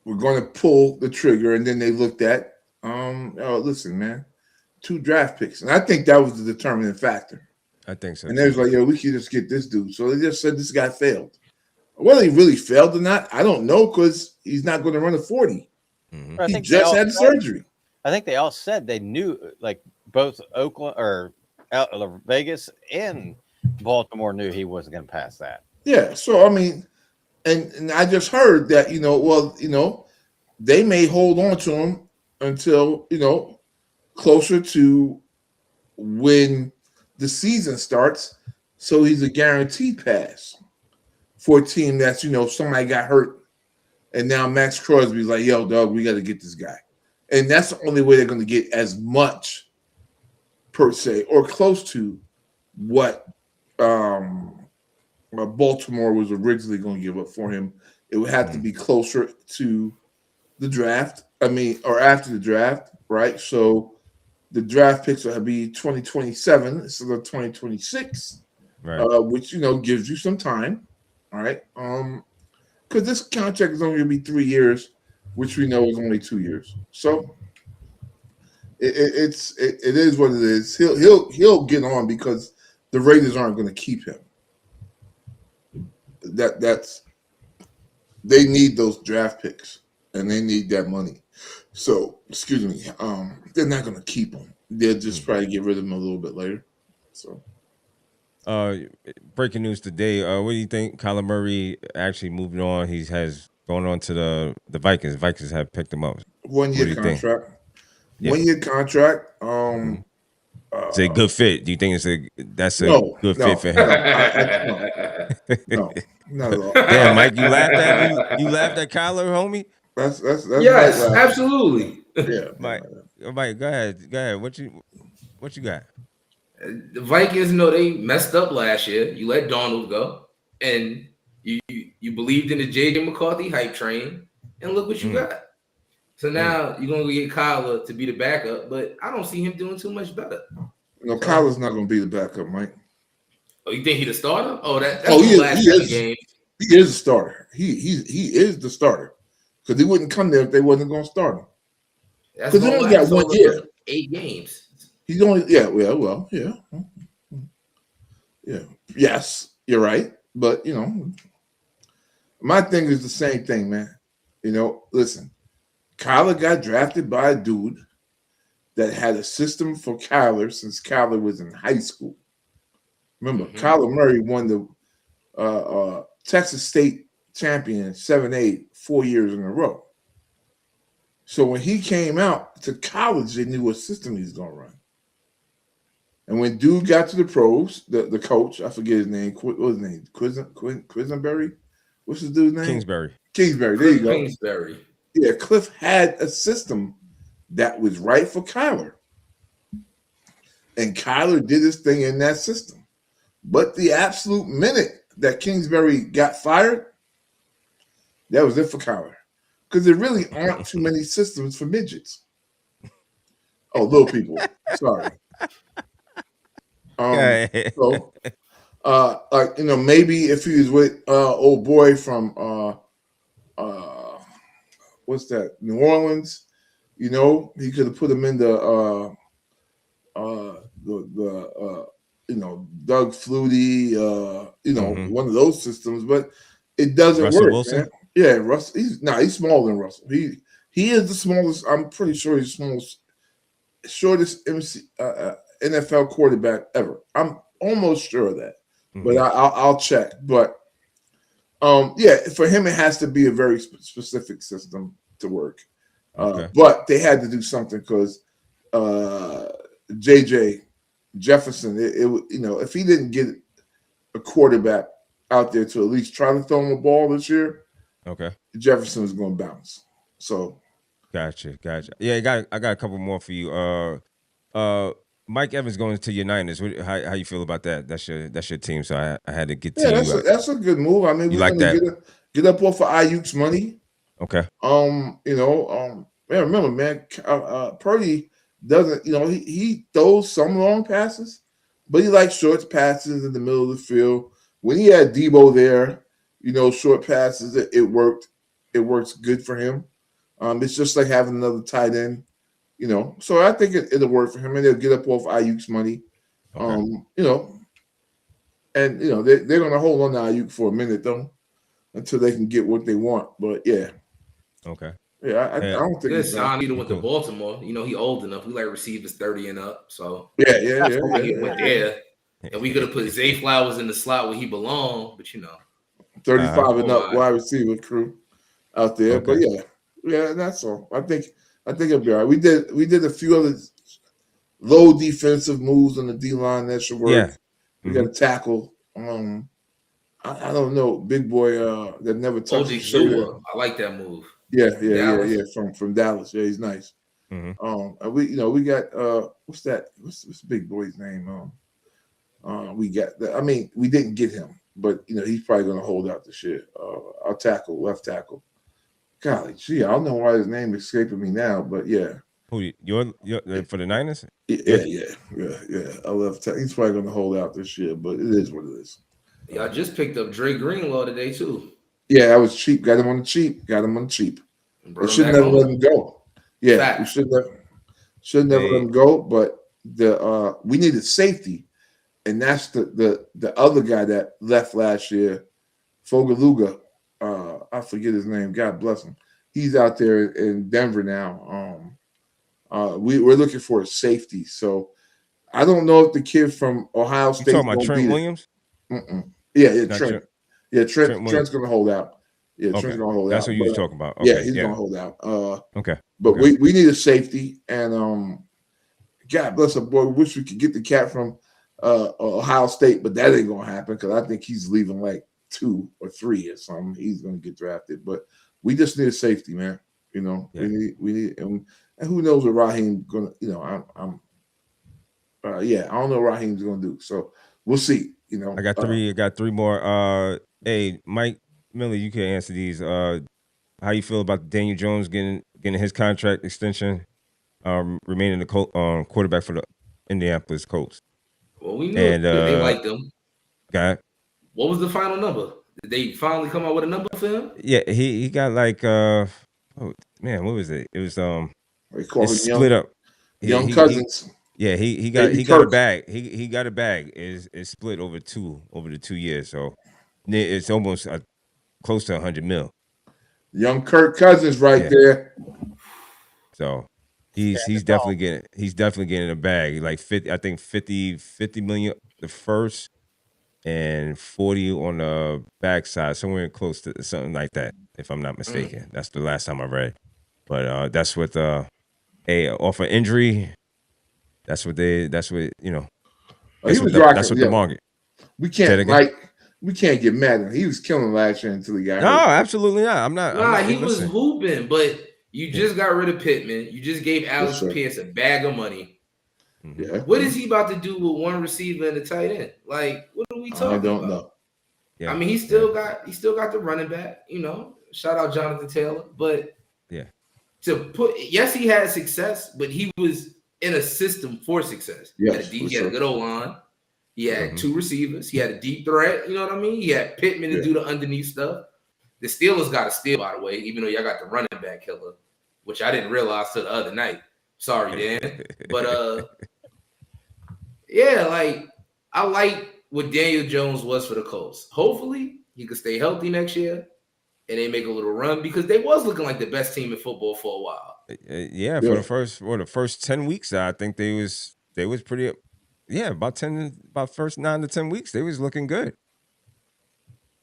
were going to pull the trigger, and then they looked at, listen, man, 2 draft picks, and I think that was the determining factor. I think so. And they was like, we could just get this dude. So they just said this guy failed. Whether he really failed or not, I don't know, because he's not going to run a 40. Mm-hmm. He just had surgery. I think they all said they knew, like, both Oakland or Vegas and Baltimore knew he wasn't going to pass that. Yeah. So, I mean, and I just heard that, they may hold on to him until, closer to when the season starts. So he's a guaranteed pass for a team that's, somebody got hurt. And now Max Crosby's like, yo, dog, we got to get this guy. And that's the only way they're going to get as much, per se, or close to what Baltimore was originally going to give up for him. It would have to be closer to the draft. Or after the draft, right? So the draft picks will be 2027 instead of 2026, right? Which gives you some time, all right? Because this contract is only going to be 3 years, which we know is only 2 years. So it is what it is. He'll get on because the Raiders aren't going to keep him. That's they need those draft picks and they need that money. So excuse me, they're not going to keep him. They'll just probably get rid of him a little bit later. So. Breaking news today. What do you think? Kyler Murray actually moving on. He has gone on to the Vikings. The Vikings have picked him up. 1 year contract. 1 year contract. It's a good fit. Do you think that's a good fit for him? No, not at all. Damn, Mike, you laughed at Kyler, homie. That's yes, absolutely. Yeah, Mike, go ahead. What you got? The Vikings know they messed up last year. You let Donald go, and you believed in the J.J. McCarthy hype train, and look what you got. So now you're going to get Kyler to be the backup, but I don't see him doing too much better. No, Kyler's not going to be the backup, Mike. Oh, you think he the starter? Oh, that's he the last game. He is the starter. He is the starter because he wouldn't come there if they wasn't going to start him. Because he only got 1 year. 8 games. He's only yeah. Yes, you're right. But my thing is the same thing, man. Listen, Kyler got drafted by a dude that had a system for Kyler since Kyler was in high school. Remember, Kyler Murray won the Texas State champion 7-8 4 years in a row. So when he came out to college, they knew what system he's going to run. And when dude got to the pros, the coach, I forget his name. What was his name? Quisenberry? What's his dude's name? Kingsbury. There you go. Kingsbury. Yeah, Cliff had a system that was right for Kyler. And Kyler did his thing in that system. But the absolute minute that Kingsbury got fired, that was it for Kyler. Because there really aren't too many systems for midgets. Oh, little people. Sorry. So, like maybe if he was with old boy from what's that? New Orleans. He could have put him in the Doug Flutie, one of those systems, but it doesn't Russell work, Wilson? man. Yeah, Russell. He's smaller than Russell. He is the smallest. I'm pretty sure he's the shortest NFL quarterback ever. I'm almost sure of that, but I'll check. But for him, it has to be a very specific system to work. But they had to do something because JJ Jefferson, if he didn't get a quarterback out there to at least try to throw him a ball this year, Jefferson was going to bounce. So, gotcha. Yeah, I got a couple more for you. Mike Evans going to your Niners. How you feel about that? That's your team. So I had to get to you. That's a good move. I mean, you we're like going that? to get up off of Ayuk's money. Okay. Man, remember, man, Purdy doesn't, he throws some long passes, but he likes short passes in the middle of the field. When he had Debo there, short passes, it worked. It works good for him. It's just like having another tight end, So I think it'll work for him, and they'll get up off Ayuk's money. And they're going to hold on to Ayuk for a minute though, until they can get what they want. But yeah. Okay. Yeah, I don't think this Sean Lee went to Baltimore. He old enough. We like receivers 30 and up. So yeah. He went there, and we could have put Zay Flowers in the slot where he belonged. But 35 and up wide receiver crew out there. Okay. But yeah, that's all. I think it'll be all right. We did a few other low defensive moves on the D line that should work. Yeah. We got a tackle. I don't know, big boy that never touched the shoulder. I like that move. Yeah. From Dallas. Yeah, he's nice. Mm-hmm. And we got what's that? What's the big boy's name? We got that. I mean, we didn't get him, but he's probably gonna hold out this year. Our tackle, left tackle. Golly, gee, I don't know why his name is escaping me now, but yeah. Who you're for the Niners? Yeah. Our left tackle. He's probably gonna hold out this year, but it is what it is. Y'all just picked up Dre Greenlaw today too. Yeah, that was cheap. Got him on the cheap. We should never let him go. Yeah, Fact. we should never let him go. But we needed safety, and that's the other guy that left last year, Fogaluga. I forget his name. God bless him. He's out there in Denver now. We're looking for a safety. So I don't know if the kid from Ohio State. You talking about Trent Williams? Yeah, Trent. Yeah, Trent's going to hold out. Yeah, okay. Trent's going to hold That's out. That's what you're talking about. Okay. Yeah, he's going to hold out. Okay. But we need a safety, and God bless her, boy. We wish we could get the cat from Ohio State, but that ain't going to happen because I think he's leaving like 2 or 3 or something. He's going to get drafted, but we just need a safety, man. We need, and who knows what Raheem's going to. I don't know what Raheem's going to do. So we'll see. I got three more. Hey, Mike Miller, you can answer these. How you feel about Daniel Jones getting his contract extension, remaining the quarterback for the Indianapolis Colts? Well, we knew they liked him. Got it. What was the final number? Did they finally come out with a number for him? Yeah, he got like what was it? It was it's split up. Young Cousins. He got a bag. He got a bag. It's split over the 2 years. So it's almost close to $100 million. Young Kirk Cousins there. So he's definitely getting a bag. Like 50 million the first and 40 on the backside, somewhere close to something like that, if I'm not mistaken. That's the last time I read. But that's what off an injury. That's what that's what the market. We can't get mad at him. He was killing last year until he got hurt. No, absolutely not. I'm not. He was hooping, but you just got rid of Pittman. You just gave Alex Pierce a bag of money. Yeah. What is he about to do with one receiver and a tight end? Like, what are we talking about? I don't know. Yeah. I mean, he still got the running back. Shout out Jonathan Taylor, but he had success, but he was in a system for success. He had a good O-line. He had two receivers. He had a deep threat. You know what I mean? He had Pittman to do the underneath stuff. The Steelers got a steal, by the way, even though y'all got the running back killer, which I didn't realize till the other night. Sorry, Dan. But, yeah, like, I like what Daniel Jones was for the Colts. Hopefully, he could stay healthy next year and they make a little run because they was looking like the best team in football for a while. Yeah, for the first 10 weeks, I think they was pretty. Yeah, about first 9 to 10 weeks, they was looking good.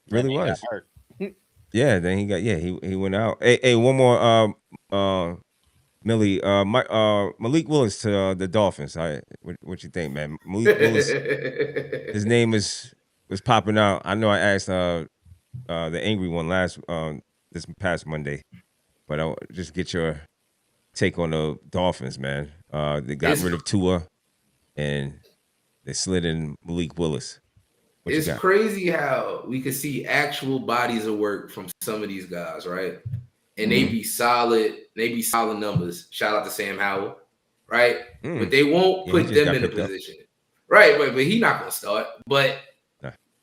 Really was. Yeah, then he went out. Hey, one more. Millie, Malik Willis to the Dolphins. What you think, man? Malik Willis, his name was popping out. I know I asked the angry one this past Monday, but I'll just get your take on the Dolphins, man. They got rid of Tua, and they slid in Malik Willis. It's crazy how we could see actual bodies of work from some of these guys, right? And they be solid. They be solid numbers. Shout out to Sam Howell, right? But they won't put them in a position, right? But he's not gonna start. But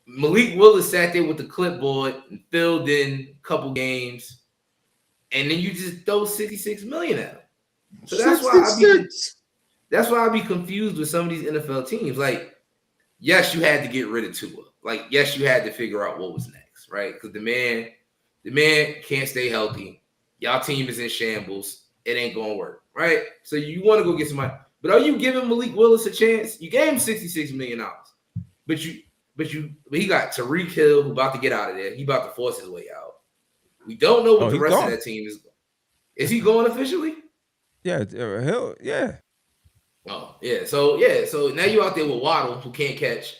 Malik Willis sat there with the clipboard and filled in a couple games, and then you just throw $66 million at him. So that's why I be confused with some of these NFL teams. Like, yes, you had to get rid of Tua. Like, yes, you had to figure out what was next, right? Because the man can't stay healthy. Y'all team is in shambles. It ain't gonna work, right? So you want to go get somebody. But are you giving Malik Willis a chance? You gave him $66 million. But he got Tyreek Hill who about to get out of there. He about to force his way out. We don't know what the rest of that team is. Is he going officially? Yeah, Hill, yeah. Oh, yeah. So now you out there with Waddle who can't catch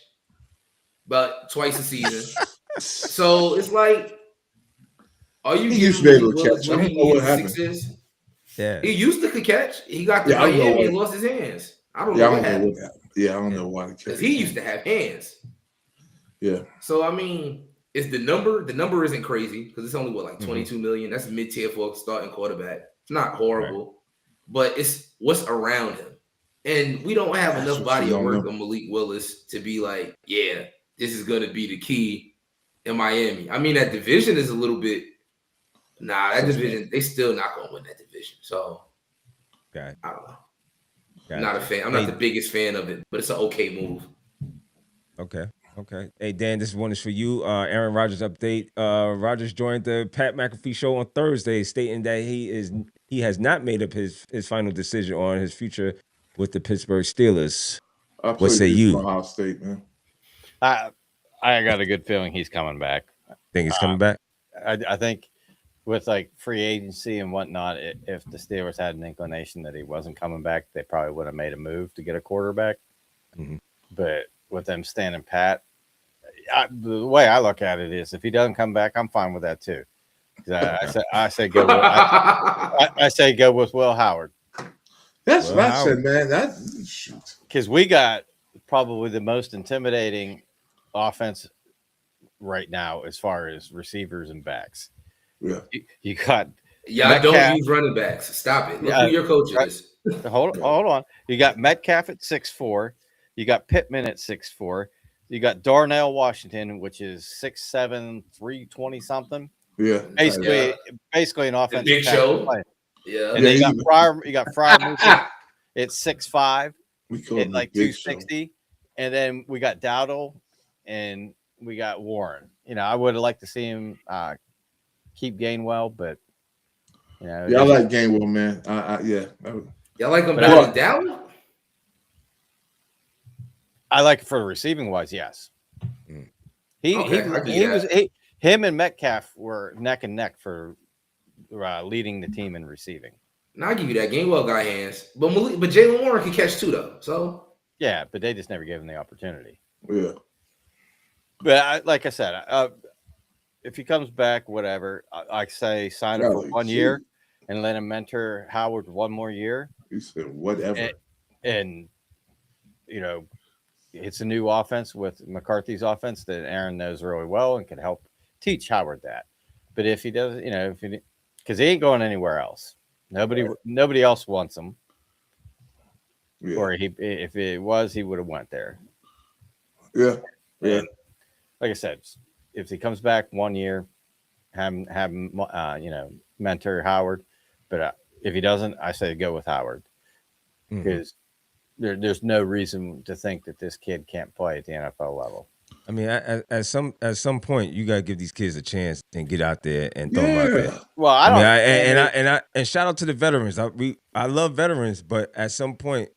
but twice a season. So it's like, are you used to be able to catch? I don't know what happened. Yeah. He used to catch. He got to Miami and lost his hands. I don't know what happened. Yeah, I don't know why. Because he used to have hands. Yeah. So, I mean, is the number isn't crazy because it's only, like $22 million. That's mid-tier for a starting quarterback. It's not horrible, but it's what's around him. And we don't have enough body of work on Malik Willis to be like, yeah, this is going to be the key in Miami. I mean, that division is a little bit. Nah, that division, they still not going to win that division. So, I don't know. I'm not a fan. I'm not the biggest fan of it, but it's an okay move. Okay. Hey, Dan, this one is for you. Aaron Rodgers update. Rodgers joined the Pat McAfee show on Thursday, stating that he has not made up his final decision on his future with the Pittsburgh Steelers. What say you? Ohio State, man. I got a good feeling he's coming back. Think he's coming back? I think with like free agency and whatnot, if the Steelers had an inclination that he wasn't coming back, they probably would have made a move to get a quarterback. But with them standing pat, the way I look at it is, if he doesn't come back, I'm fine with that too. I say go. I say go with Will Howard. That's what I said, man. Because we got probably the most intimidating offense right now as far as receivers and backs. Yeah, you got. Don't use running backs. Stop it. Look who your coach is. Hold on. You got Metcalf at 6'4". You got Pittman at 6'4". You got Darnell Washington, which is 6'7", 320 something. Yeah, basically an offensive big show. Play. Yeah, and then you got Fryer at 6'5", at like 260, and then we got Dowdle and we got Warren. You know, I would have liked to see him keep Gainwell, but you know, I like Gainwell, man. Y'all like him better than Dowdle? I like it for the receiving wise, yes. Him and Metcalf were neck and neck for leading the team in receiving. Now I'll give you that. Gainwell got hands, but Jalen Warren can catch too, though. So yeah, but they just never gave him the opportunity. Yeah, but like I said, if he comes back, whatever, I say sign him for 1 year and let him mentor Howard 1 more year. He said whatever, and you know, it's a new offense with McCarthy's offense that Aaron knows really well and can help teach Howard that. But if he does, you know, because he ain't going anywhere else. Nobody else wants him. Yeah. Or if it was, he would have went there. Yeah. And like I said, if he comes back 1 year, have him, mentor Howard. But if he doesn't, I say go with Howard because there's no reason to think that this kid can't play at the NFL level. I mean, at some point, you gotta give these kids a chance and get out there and throw them out there. Well, and shout out to the veterans. I love veterans, but at some point,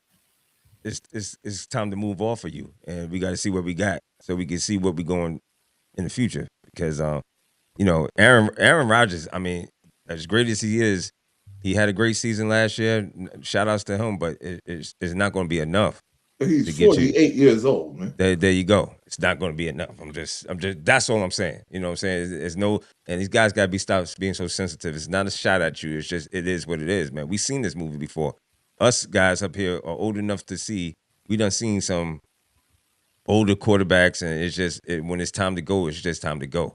it's time to move off of you, and we got to see what we got so we can see what we going in the future. Because Aaron Rodgers. I mean, as great as he is, he had a great season last year. Shout outs to him, but it's not going to be enough. He's 48 years old, man. There you go. It's not going to be enough. I'm just. That's all I'm saying. You know what I'm saying? It's no. And these guys got to be stopped being so sensitive. It's not a shot at you. It's just it is what it is, man. We've seen this movie before. Us guys up here are old enough to see. We done seen some older quarterbacks, and it's just when it's time to go, it's just time to go.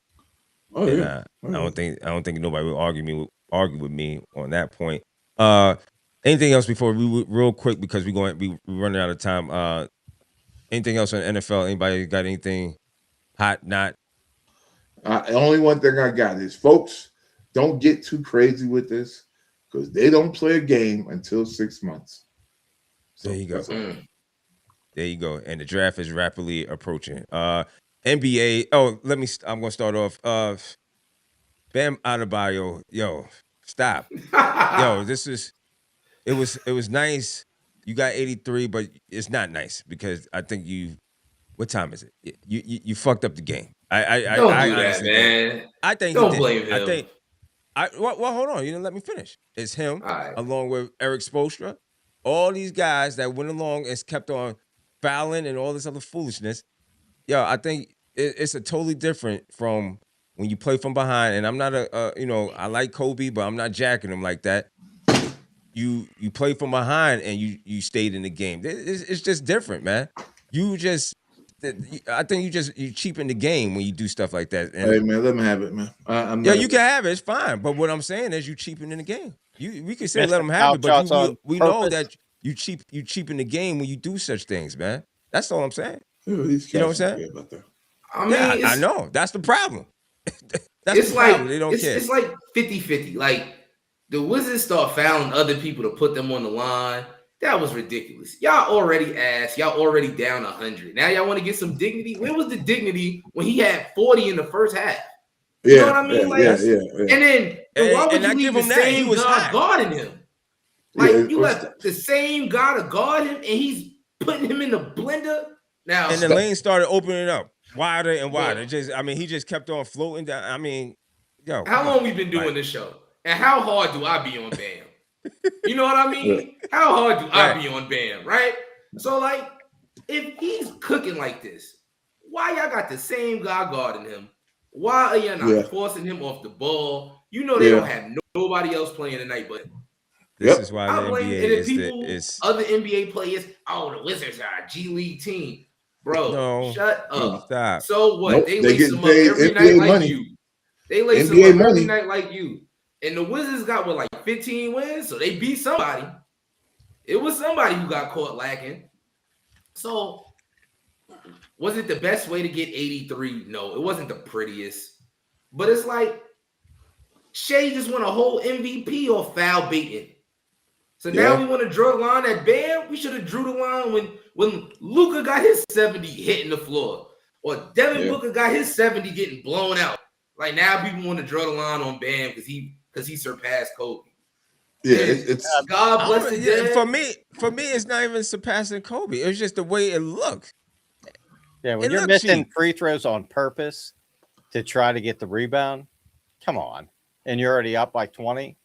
Oh and, yeah. I don't think nobody will argue with me on that point. Anything else before we real quick because we running out of time. Anything else on NFL? Anybody got anything hot? Not. The only one thing I got is, folks, don't get too crazy with this because they don't play a game until 6 months. So there you go. There you go. And the draft is rapidly approaching. NBA. Oh, I'm gonna start off. Bam Adebayo. Yo, stop. Yo, it was nice. You got 83, but it's not nice because I think what time is it? You fucked up the game. I don't do that, man. I think don't blame him. Well, hold on. You didn't let me finish. It's him right. along with Eric Spoelstra. All these guys that went along and kept on fouling and all this other foolishness. Yo, I think it's a totally different from when you play from behind. And I'm not I like Kobe, but I'm not jacking him like that. You play from behind and you stayed in the game. It's just different, man. I think you cheapen the game when you do stuff like that. And, hey man, let me have it, man. you can have it. It's fine. But what I'm saying is you cheapen in the game. We can say let them have it, but we know that you cheapen the game when you do such things, man. That's all I'm saying. You know what I'm saying? I mean, I know. That's the problem. That's the like problem. They don't care. It's like 50-50. Like the Wizards start fouling other people to put them on the line. That was ridiculous. Y'all already asked. Y'all already down 100. Now y'all want to get some dignity? Where was the dignity when he had 40 in the first half? You know what I mean? And then why would you leave the same guy guarding him? Like you left the same guy to guard him, and he's putting him in the blender. Now and the lane started opening up wider and wider. He just kept on floating down. I mean, yo, how long we been doing this show? And how hard do I be on Bam? You know what I mean? How hard do I be on Bam, right? So, like, if he's cooking like this, why y'all got the same guy guarding him? Why are y'all not forcing him off the ball? You know they don't have nobody else playing tonight, but this is why the NBA is other NBA players. Oh, the Wizards are a G League team, bro. Shut up. Stop. So what? Nope, they lace them up every night like you. They lace them up every night like you. And the Wizards got like 15 wins, so they beat somebody. It was somebody who got caught lacking. So was it the best way to get 83? No, it wasn't the prettiest. But it's like Shea just won a whole MVP off foul baiting. So now we want to draw the line at Bam. We should have drew the line when Luka got his 70 hitting the floor, or Devin Booker got his 70 getting blown out. Like now people want to draw the line on Bam because he surpassed Kobe. Yeah, it's God bless the dead. For me, it's not even surpassing Kobe. It's just the way it looks. Yeah, when you're missing free throws on purpose to try to get the rebound, come on, and you're already up like 20.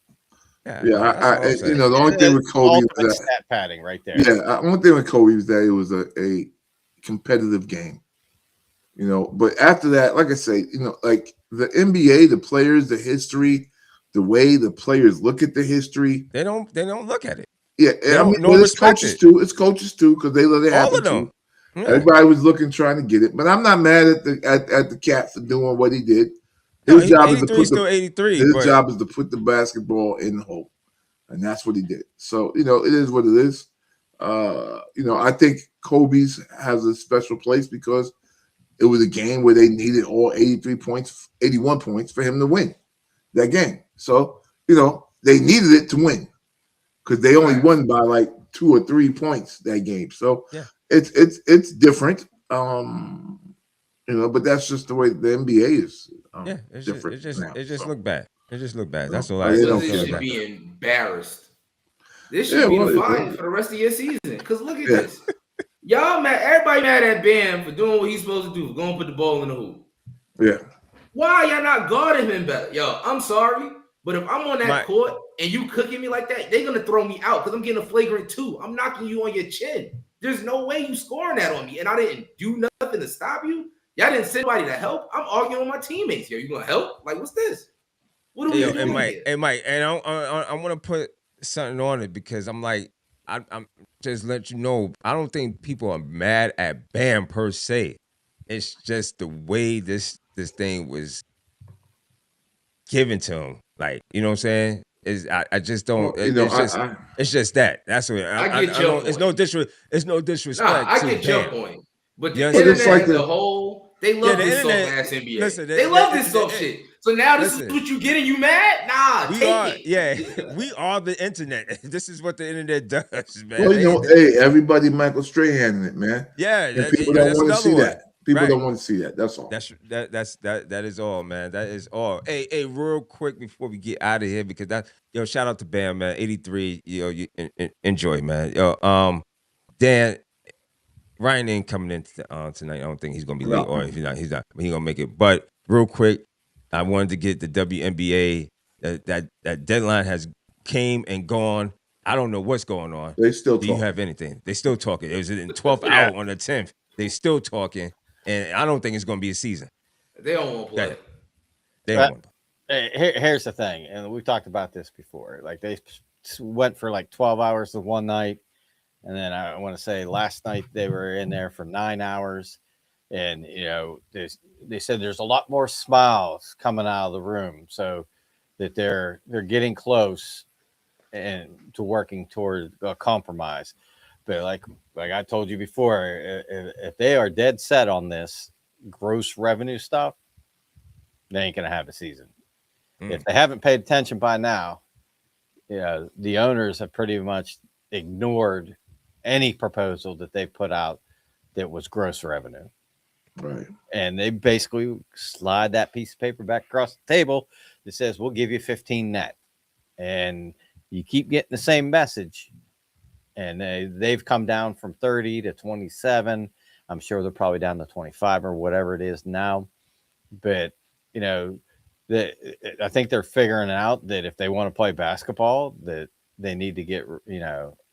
The only thing with Kobe was that stat padding right there. Yeah, one thing with Kobe was that it was a competitive game. You know, but after that, like I say, like the NBA, the players, the history, the way the players look at the history, they don't look at it. Yeah, it's coaches too. It's coaches too because they let it happen. All of them. Yeah. Everybody was trying to get it, but I'm not mad at the cat for doing what he did. His job is to put still 83. His job is to put the basketball in the hole, and that's what he did. So it is what it is. I think Kobe's has a special place because it was a game where they needed all 81 points for him to win that game. So, they needed it to win because they only won by like 2 or 3 points that game. So it's different. But that's just the way the NBA is. It's different. It just look bad. It just look bad. That's all I I don't don't They feel feel should like be that. embarrassed. This should be the fight for the rest of your season. Because look at this. Y'all mad. Everybody mad at Bam for doing what he's supposed to do. Go and put the ball in the hoop. Yeah. Why y'all not guarding him better? Yo, I'm sorry. But if I'm on that court and you cooking me like that, they're going to throw me out because I'm getting a flagrant 2. I'm knocking you on your chin. There's no way you scoring that on me. And I didn't do nothing to stop you. Y'all didn't send anybody to help. I'm arguing with my teammates. Yo, you going to help? Like, what's this? What are we doing here? Hey, Mike, and I want to put something on it because I'm like, I'm just let you know, I don't think people are mad at Bam per se. It's just the way this thing was given to him. Like, you know what I'm saying? I just don't. It's just that. That's what I get your point. It's no disrespect. I to get Bam. your point. But the But internet like as a whole, they love this soft ass NBA. Listen, they love this soft shit. So now this is what you get and you mad? Nah, take it. Yeah, we are the internet. This is what the internet does, man. Well, hey, everybody Michael Strahan in it, man. Yeah, and people don't want to see that. People don't want to see that. That's all. That is all, man. That is all. Hey, real quick before we get out of here, because shout out to Bam, man. 83. You enjoy, man. Dan, Ryan ain't coming in tonight. I don't think he's gonna be late, or if he's not, he's gonna make it. But real quick, I wanted to get the WNBA. That deadline has came and gone. I don't know what's going on. They still Do talking. you have anything? They still talking. It was in 12th hour on the 10th. They still talking, and I don't think it's gonna be a season. They don't want to play. They don't want to play. Here's the thing, and we've talked about this before. Like they went for like 12 hours the one night. And then I want to say last night they were in there for 9 hours. And, they said there's a lot more smiles coming out of the room. So that they're getting close and to working toward a compromise. But like I told you before, if they are dead set on this gross revenue stuff, they ain't going to have a season. If they haven't paid attention by now, the owners have pretty much ignored any proposal that they put out that was gross revenue. Right. And they basically slide that piece of paper back across the table that says, we'll give you 15 net. And you keep getting the same message. And they've come down from 30 to 27. I'm sure they're probably down to 25 or whatever it is now. But, I think they're figuring out that if they want to play basketball, that they need to get,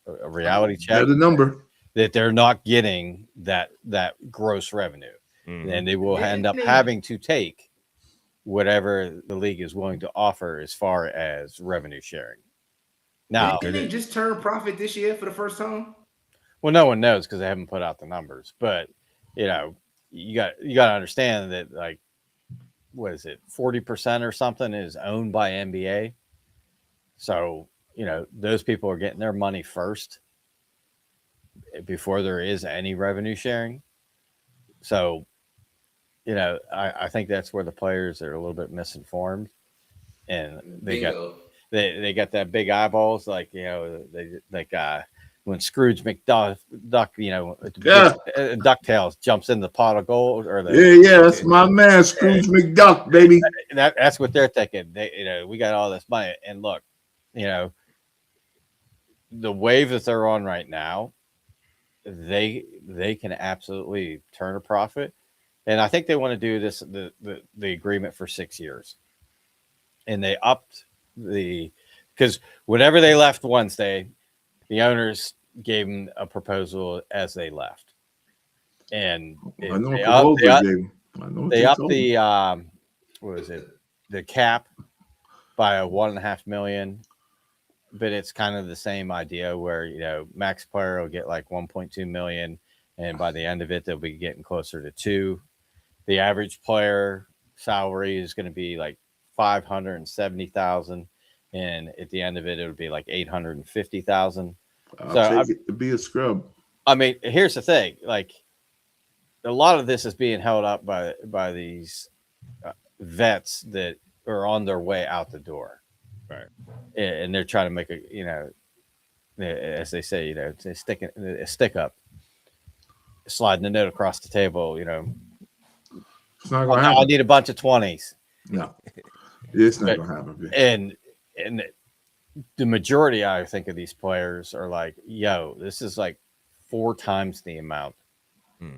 a reality check. The number that they're not getting that gross revenue, and they will end up having to take whatever the league is willing to offer as far as revenue sharing. Now, did they just turn profit this year for the first time? Well, no one knows because they haven't put out the numbers, but you got to understand that, like, what is it, 40% or something is owned by NBA, so. Those people are getting their money first before there is any revenue sharing. So, I think that's where the players are a little bit misinformed, and they got that big eyeballs, like when Scrooge McDuck, DuckTales jumps in the pot of gold, or that's my man Scrooge McDuck, baby. That's what they're thinking. We got all this money, and look, the wave that they're on right now, they can absolutely turn a profit. And I think they want to do this, the agreement for 6 years. And they upped because whenever they left Wednesday, the owners gave them a proposal as they left. And they upped the cap by $1.5 million. But it's kind of the same idea where, max player will get like 1.2 million. And by the end of it, they'll be getting closer to 2. The average player salary is going to be like 570,000. And at the end of it, it would be like 850,000. I'll take it to be a scrub. I mean, here's the thing: like, a lot of this is being held up by these vets that are on their way out the door, right? And they're trying to make as they say, a stick up, sliding the note across the table. It's not gonna happen. I need a bunch of 20s. No, it's not gonna happen. And the majority, I think, of these players are like, yo, this is like 4 times the amount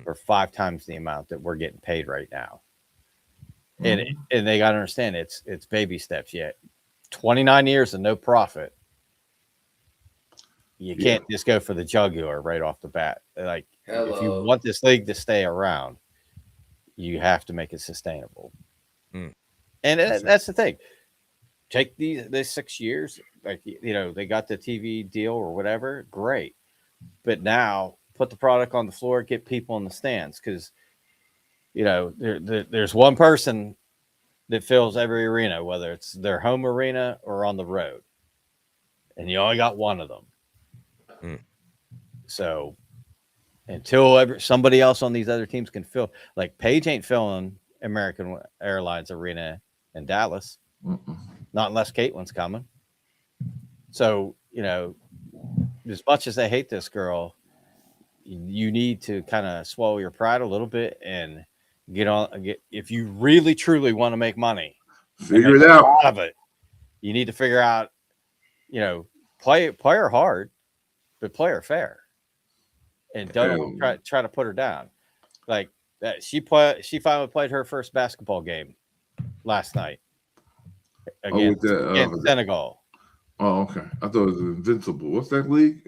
or 5 times the amount that we're getting paid right now. And they got to understand it's baby steps yet. 29 years and no profit. You can't just go for the jugular right off the bat. Like, if you want this league to stay around, you have to make it sustainable. And that's the thing. Take these 6 years, like, they got the TV deal or whatever, great. But now put the product on the floor, get people in the stands, because there's one person that fills every arena, whether it's their home arena or on the road, and you only got one of them. So until somebody else on these other teams can fill, like Paige ain't filling American Airlines Arena in Dallas. Not unless Caitlin's coming. So, as much as I hate this girl, you need to kind of swallow your pride a little bit and if you really truly want to make money, figure it out. Of it, you need to figure out, play her hard, but play her fair, and don't try to put her down. Like that, she finally played her first basketball game last night. Against Senegal. Oh, okay. I thought it was Invincible. What's that league?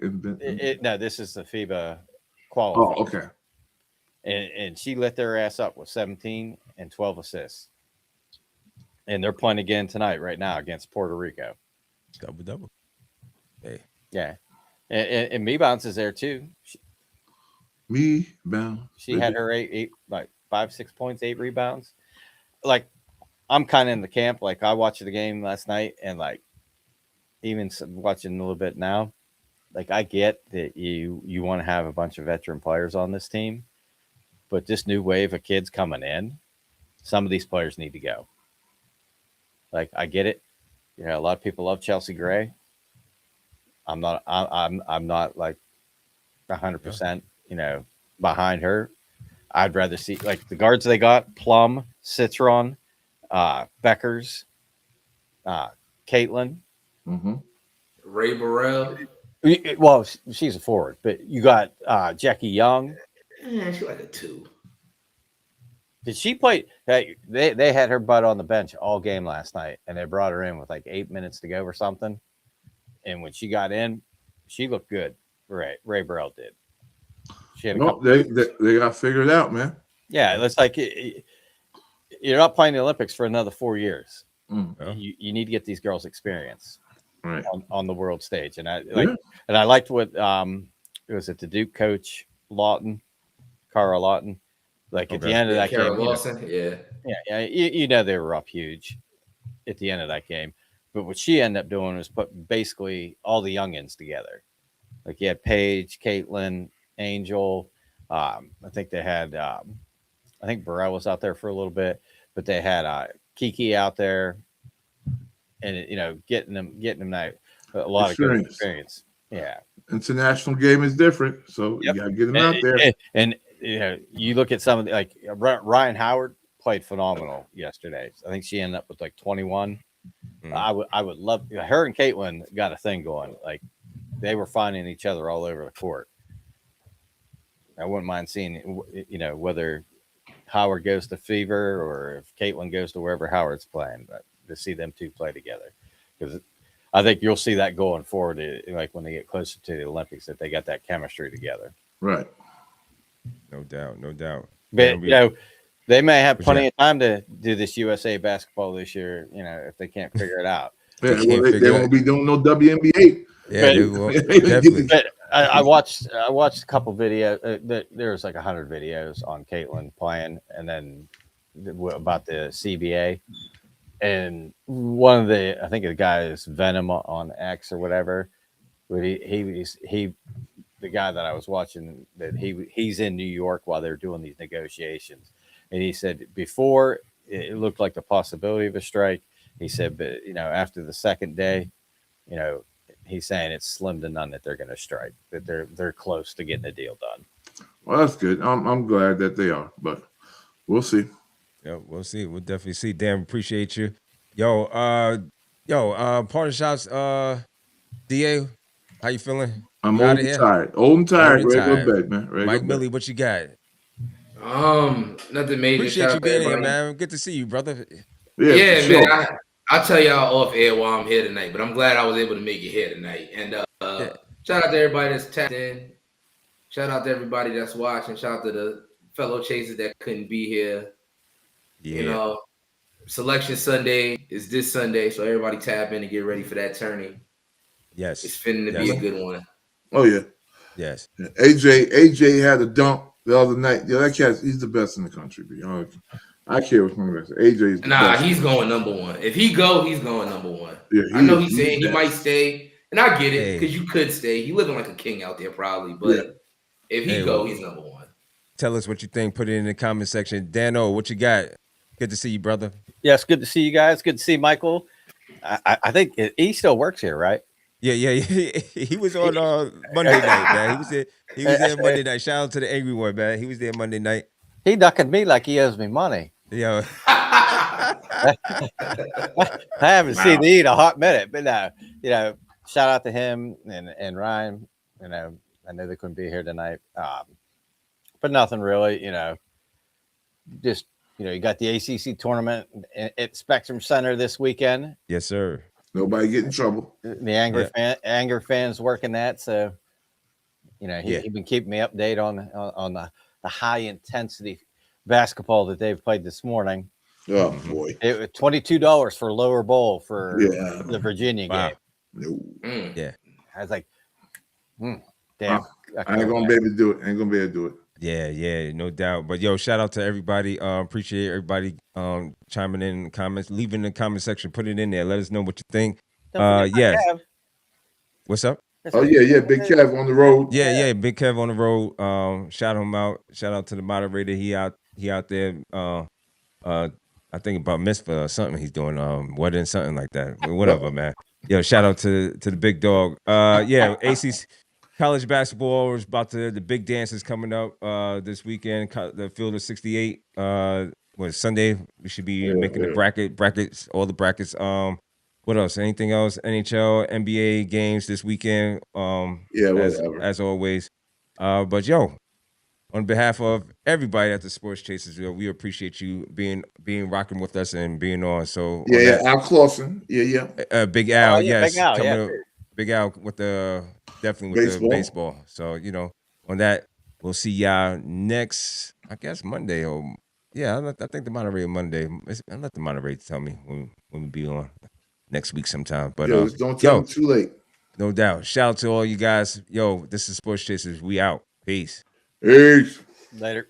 No, this is the FIBA qualifier. Oh, okay. And she lit their ass up with 17 and 12 assists. And they're playing again tonight, right now, against Puerto Rico. Double. Hey. Yeah. And Me Bounce is there too. She had her 8 like 5-6 points, 8 rebounds. Like, I'm kind of in the camp. Like, I watched the game last night, and like, even watching a little bit now, like, I get that you want to have a bunch of veteran players on this team, but this new wave of kids coming in, some of these players need to go. Like, I get it. A lot of people love Chelsea Gray. I'm not like 100%, behind her. I'd rather see, like, the guards they got: Plum, Citron, Beckers, Caitlin, Ray Burrell. Well, she's a forward, but you got Jackie Young. Yeah, she's like a 2. Did she play? They had her butt on the bench all game last night, and they brought her in with like 8 minutes to go or something. And when she got in, she looked good. Ray Burrell did. She had they got figured out, man. Yeah, it's like you're not playing the Olympics for another 4 years. You need to get these girls experience on the world stage. And I liked what was it, the Duke coach Cara Lawton. Like, at the end of that game, they were up huge at the end of that game. But what she ended up doing was put basically all the youngins together. Like, you had Paige, Caitlin, Angel. I think they had I think Burrell was out there for a little bit, but they had Kiki out there, and getting them that a lot of good experience. Yeah, international game is different, so you gotta get them out there. And you look at some of the, like, Ryan Howard played phenomenal yesterday. I think she ended up with like 21. I would love her and Caitlin got a thing going. Like, they were finding each other all over the court. I wouldn't mind seeing, whether Howard goes to Fever or if Caitlin goes to wherever Howard's playing, but to see them two play together, because I think you'll see that going forward. Like, when they get closer to the Olympics, that they got that chemistry together. Right. No doubt. But they may have plenty of time to do this USA basketball this year. If they can't figure it out. Yeah, they won't be doing no WNBA. Yeah, they will. Definitely. But I watched a couple videos. There's like 100 videos on Caitlin playing, and then about the CBA. And one of I think the guy is Venom on X or whatever. but he the guy that I was watching, that he's in New York while they're doing these negotiations, and he said before it looked like the possibility of a strike. He said, but after the second day, he's saying it's slim to none that they're going to strike, that they're close to getting the deal done. Well, that's good. I'm glad that they are, but we'll see. Yeah, we'll see. We'll definitely see. Damn, appreciate you. Parting shots, DA, how you feeling? I'm You old outta and here? tired. Old and tired. Old and Ready to go tired. to bed, man. Ready to Mike go to bed. Millie, what you got? Nothing major. Appreciate Shout you out to being here, everybody. man. Good to see you, brother. Yeah, for sure. man. I'll tell y'all off air while I'm here tonight, but I'm glad I was able to make it here tonight. And shout out to everybody that's tapped in. Shout out to everybody that's watching. Shout out to the fellow chasers that couldn't be here. Yeah. Selection Sunday is this Sunday, so everybody tap in and get ready for that tourney. Yes. It's finna be a good one. Oh yeah. Yes. AJ had a dunk the other night. Yeah, that cat, he's the best in the country. I care what's going to AJ is the best. He's going number one. If he go, he's going number one. Yeah, I know he's saying he might stay, and I get it Hey. because you could stay. He living like a king out there probably, but if he go, he's number one. Tell us what you think. Put it in the comment section. Dano, what you got? Good to see you, brother. Yes, good to see you guys. Good to see Michael. I think he still works here, right? Yeah. He was on Monday night, man. He was there Monday night. Shout out to the angry one, man. He was there Monday night. He ducking me like he owes me money. Yo. I haven't seen he in a hot minute, but shout out to him and Ryan. I know they couldn't be here tonight, but nothing really. Just you got the ACC tournament at Spectrum Center this weekend. Yes, sir. Nobody get in trouble. The Anger fans working that, so he been keeping me updated on the high intensity basketball that they've played this morning. Oh boy, it was $22 for lower bowl for the Virginia game. No. Yeah, I was like, damn. I ain't gonna be able to do it. Yeah, no doubt. But shout out to everybody. Appreciate everybody chiming in the comments, leaving the comment section, put it in there. Let us know what you think. Yes. What's up? Oh yeah, Big Kev on the road. Yeah, Big Kev on the road. Shout him out. Shout out to the moderator. He out there. I think about mitzvah or something he's doing. Wedding, something like that. Whatever, man. Shout out to the big dog. ACC. College basketball is the big dance is coming up this weekend. The Field of 68. Sunday? We should be making the brackets, all the brackets. What else? Anything else? NHL, NBA games this weekend. Whatever. As always. But on behalf of everybody at the Sports Chasers, we appreciate you being rocking with us and being on. So Al Clausen. Big Al, yes, Big Al, coming up. Big Al with the baseball. So on that, we'll see y'all next, I guess Monday or I think the moderator Monday. I let the moderator tell me when we be on next week sometime. But don't tell them too late. No doubt. Shout out to all you guys. This is Sports Chasers. We out. Peace. Peace. Later.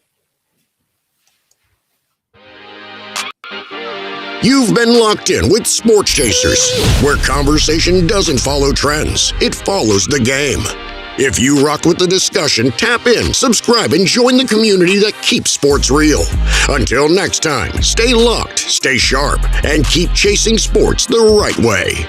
You've been locked in with Sports Chasers, where conversation doesn't follow trends, it follows the game. If you rock with the discussion, tap in, subscribe, and join the community that keeps sports real. Until next time, stay locked, stay sharp, and keep chasing sports the right way.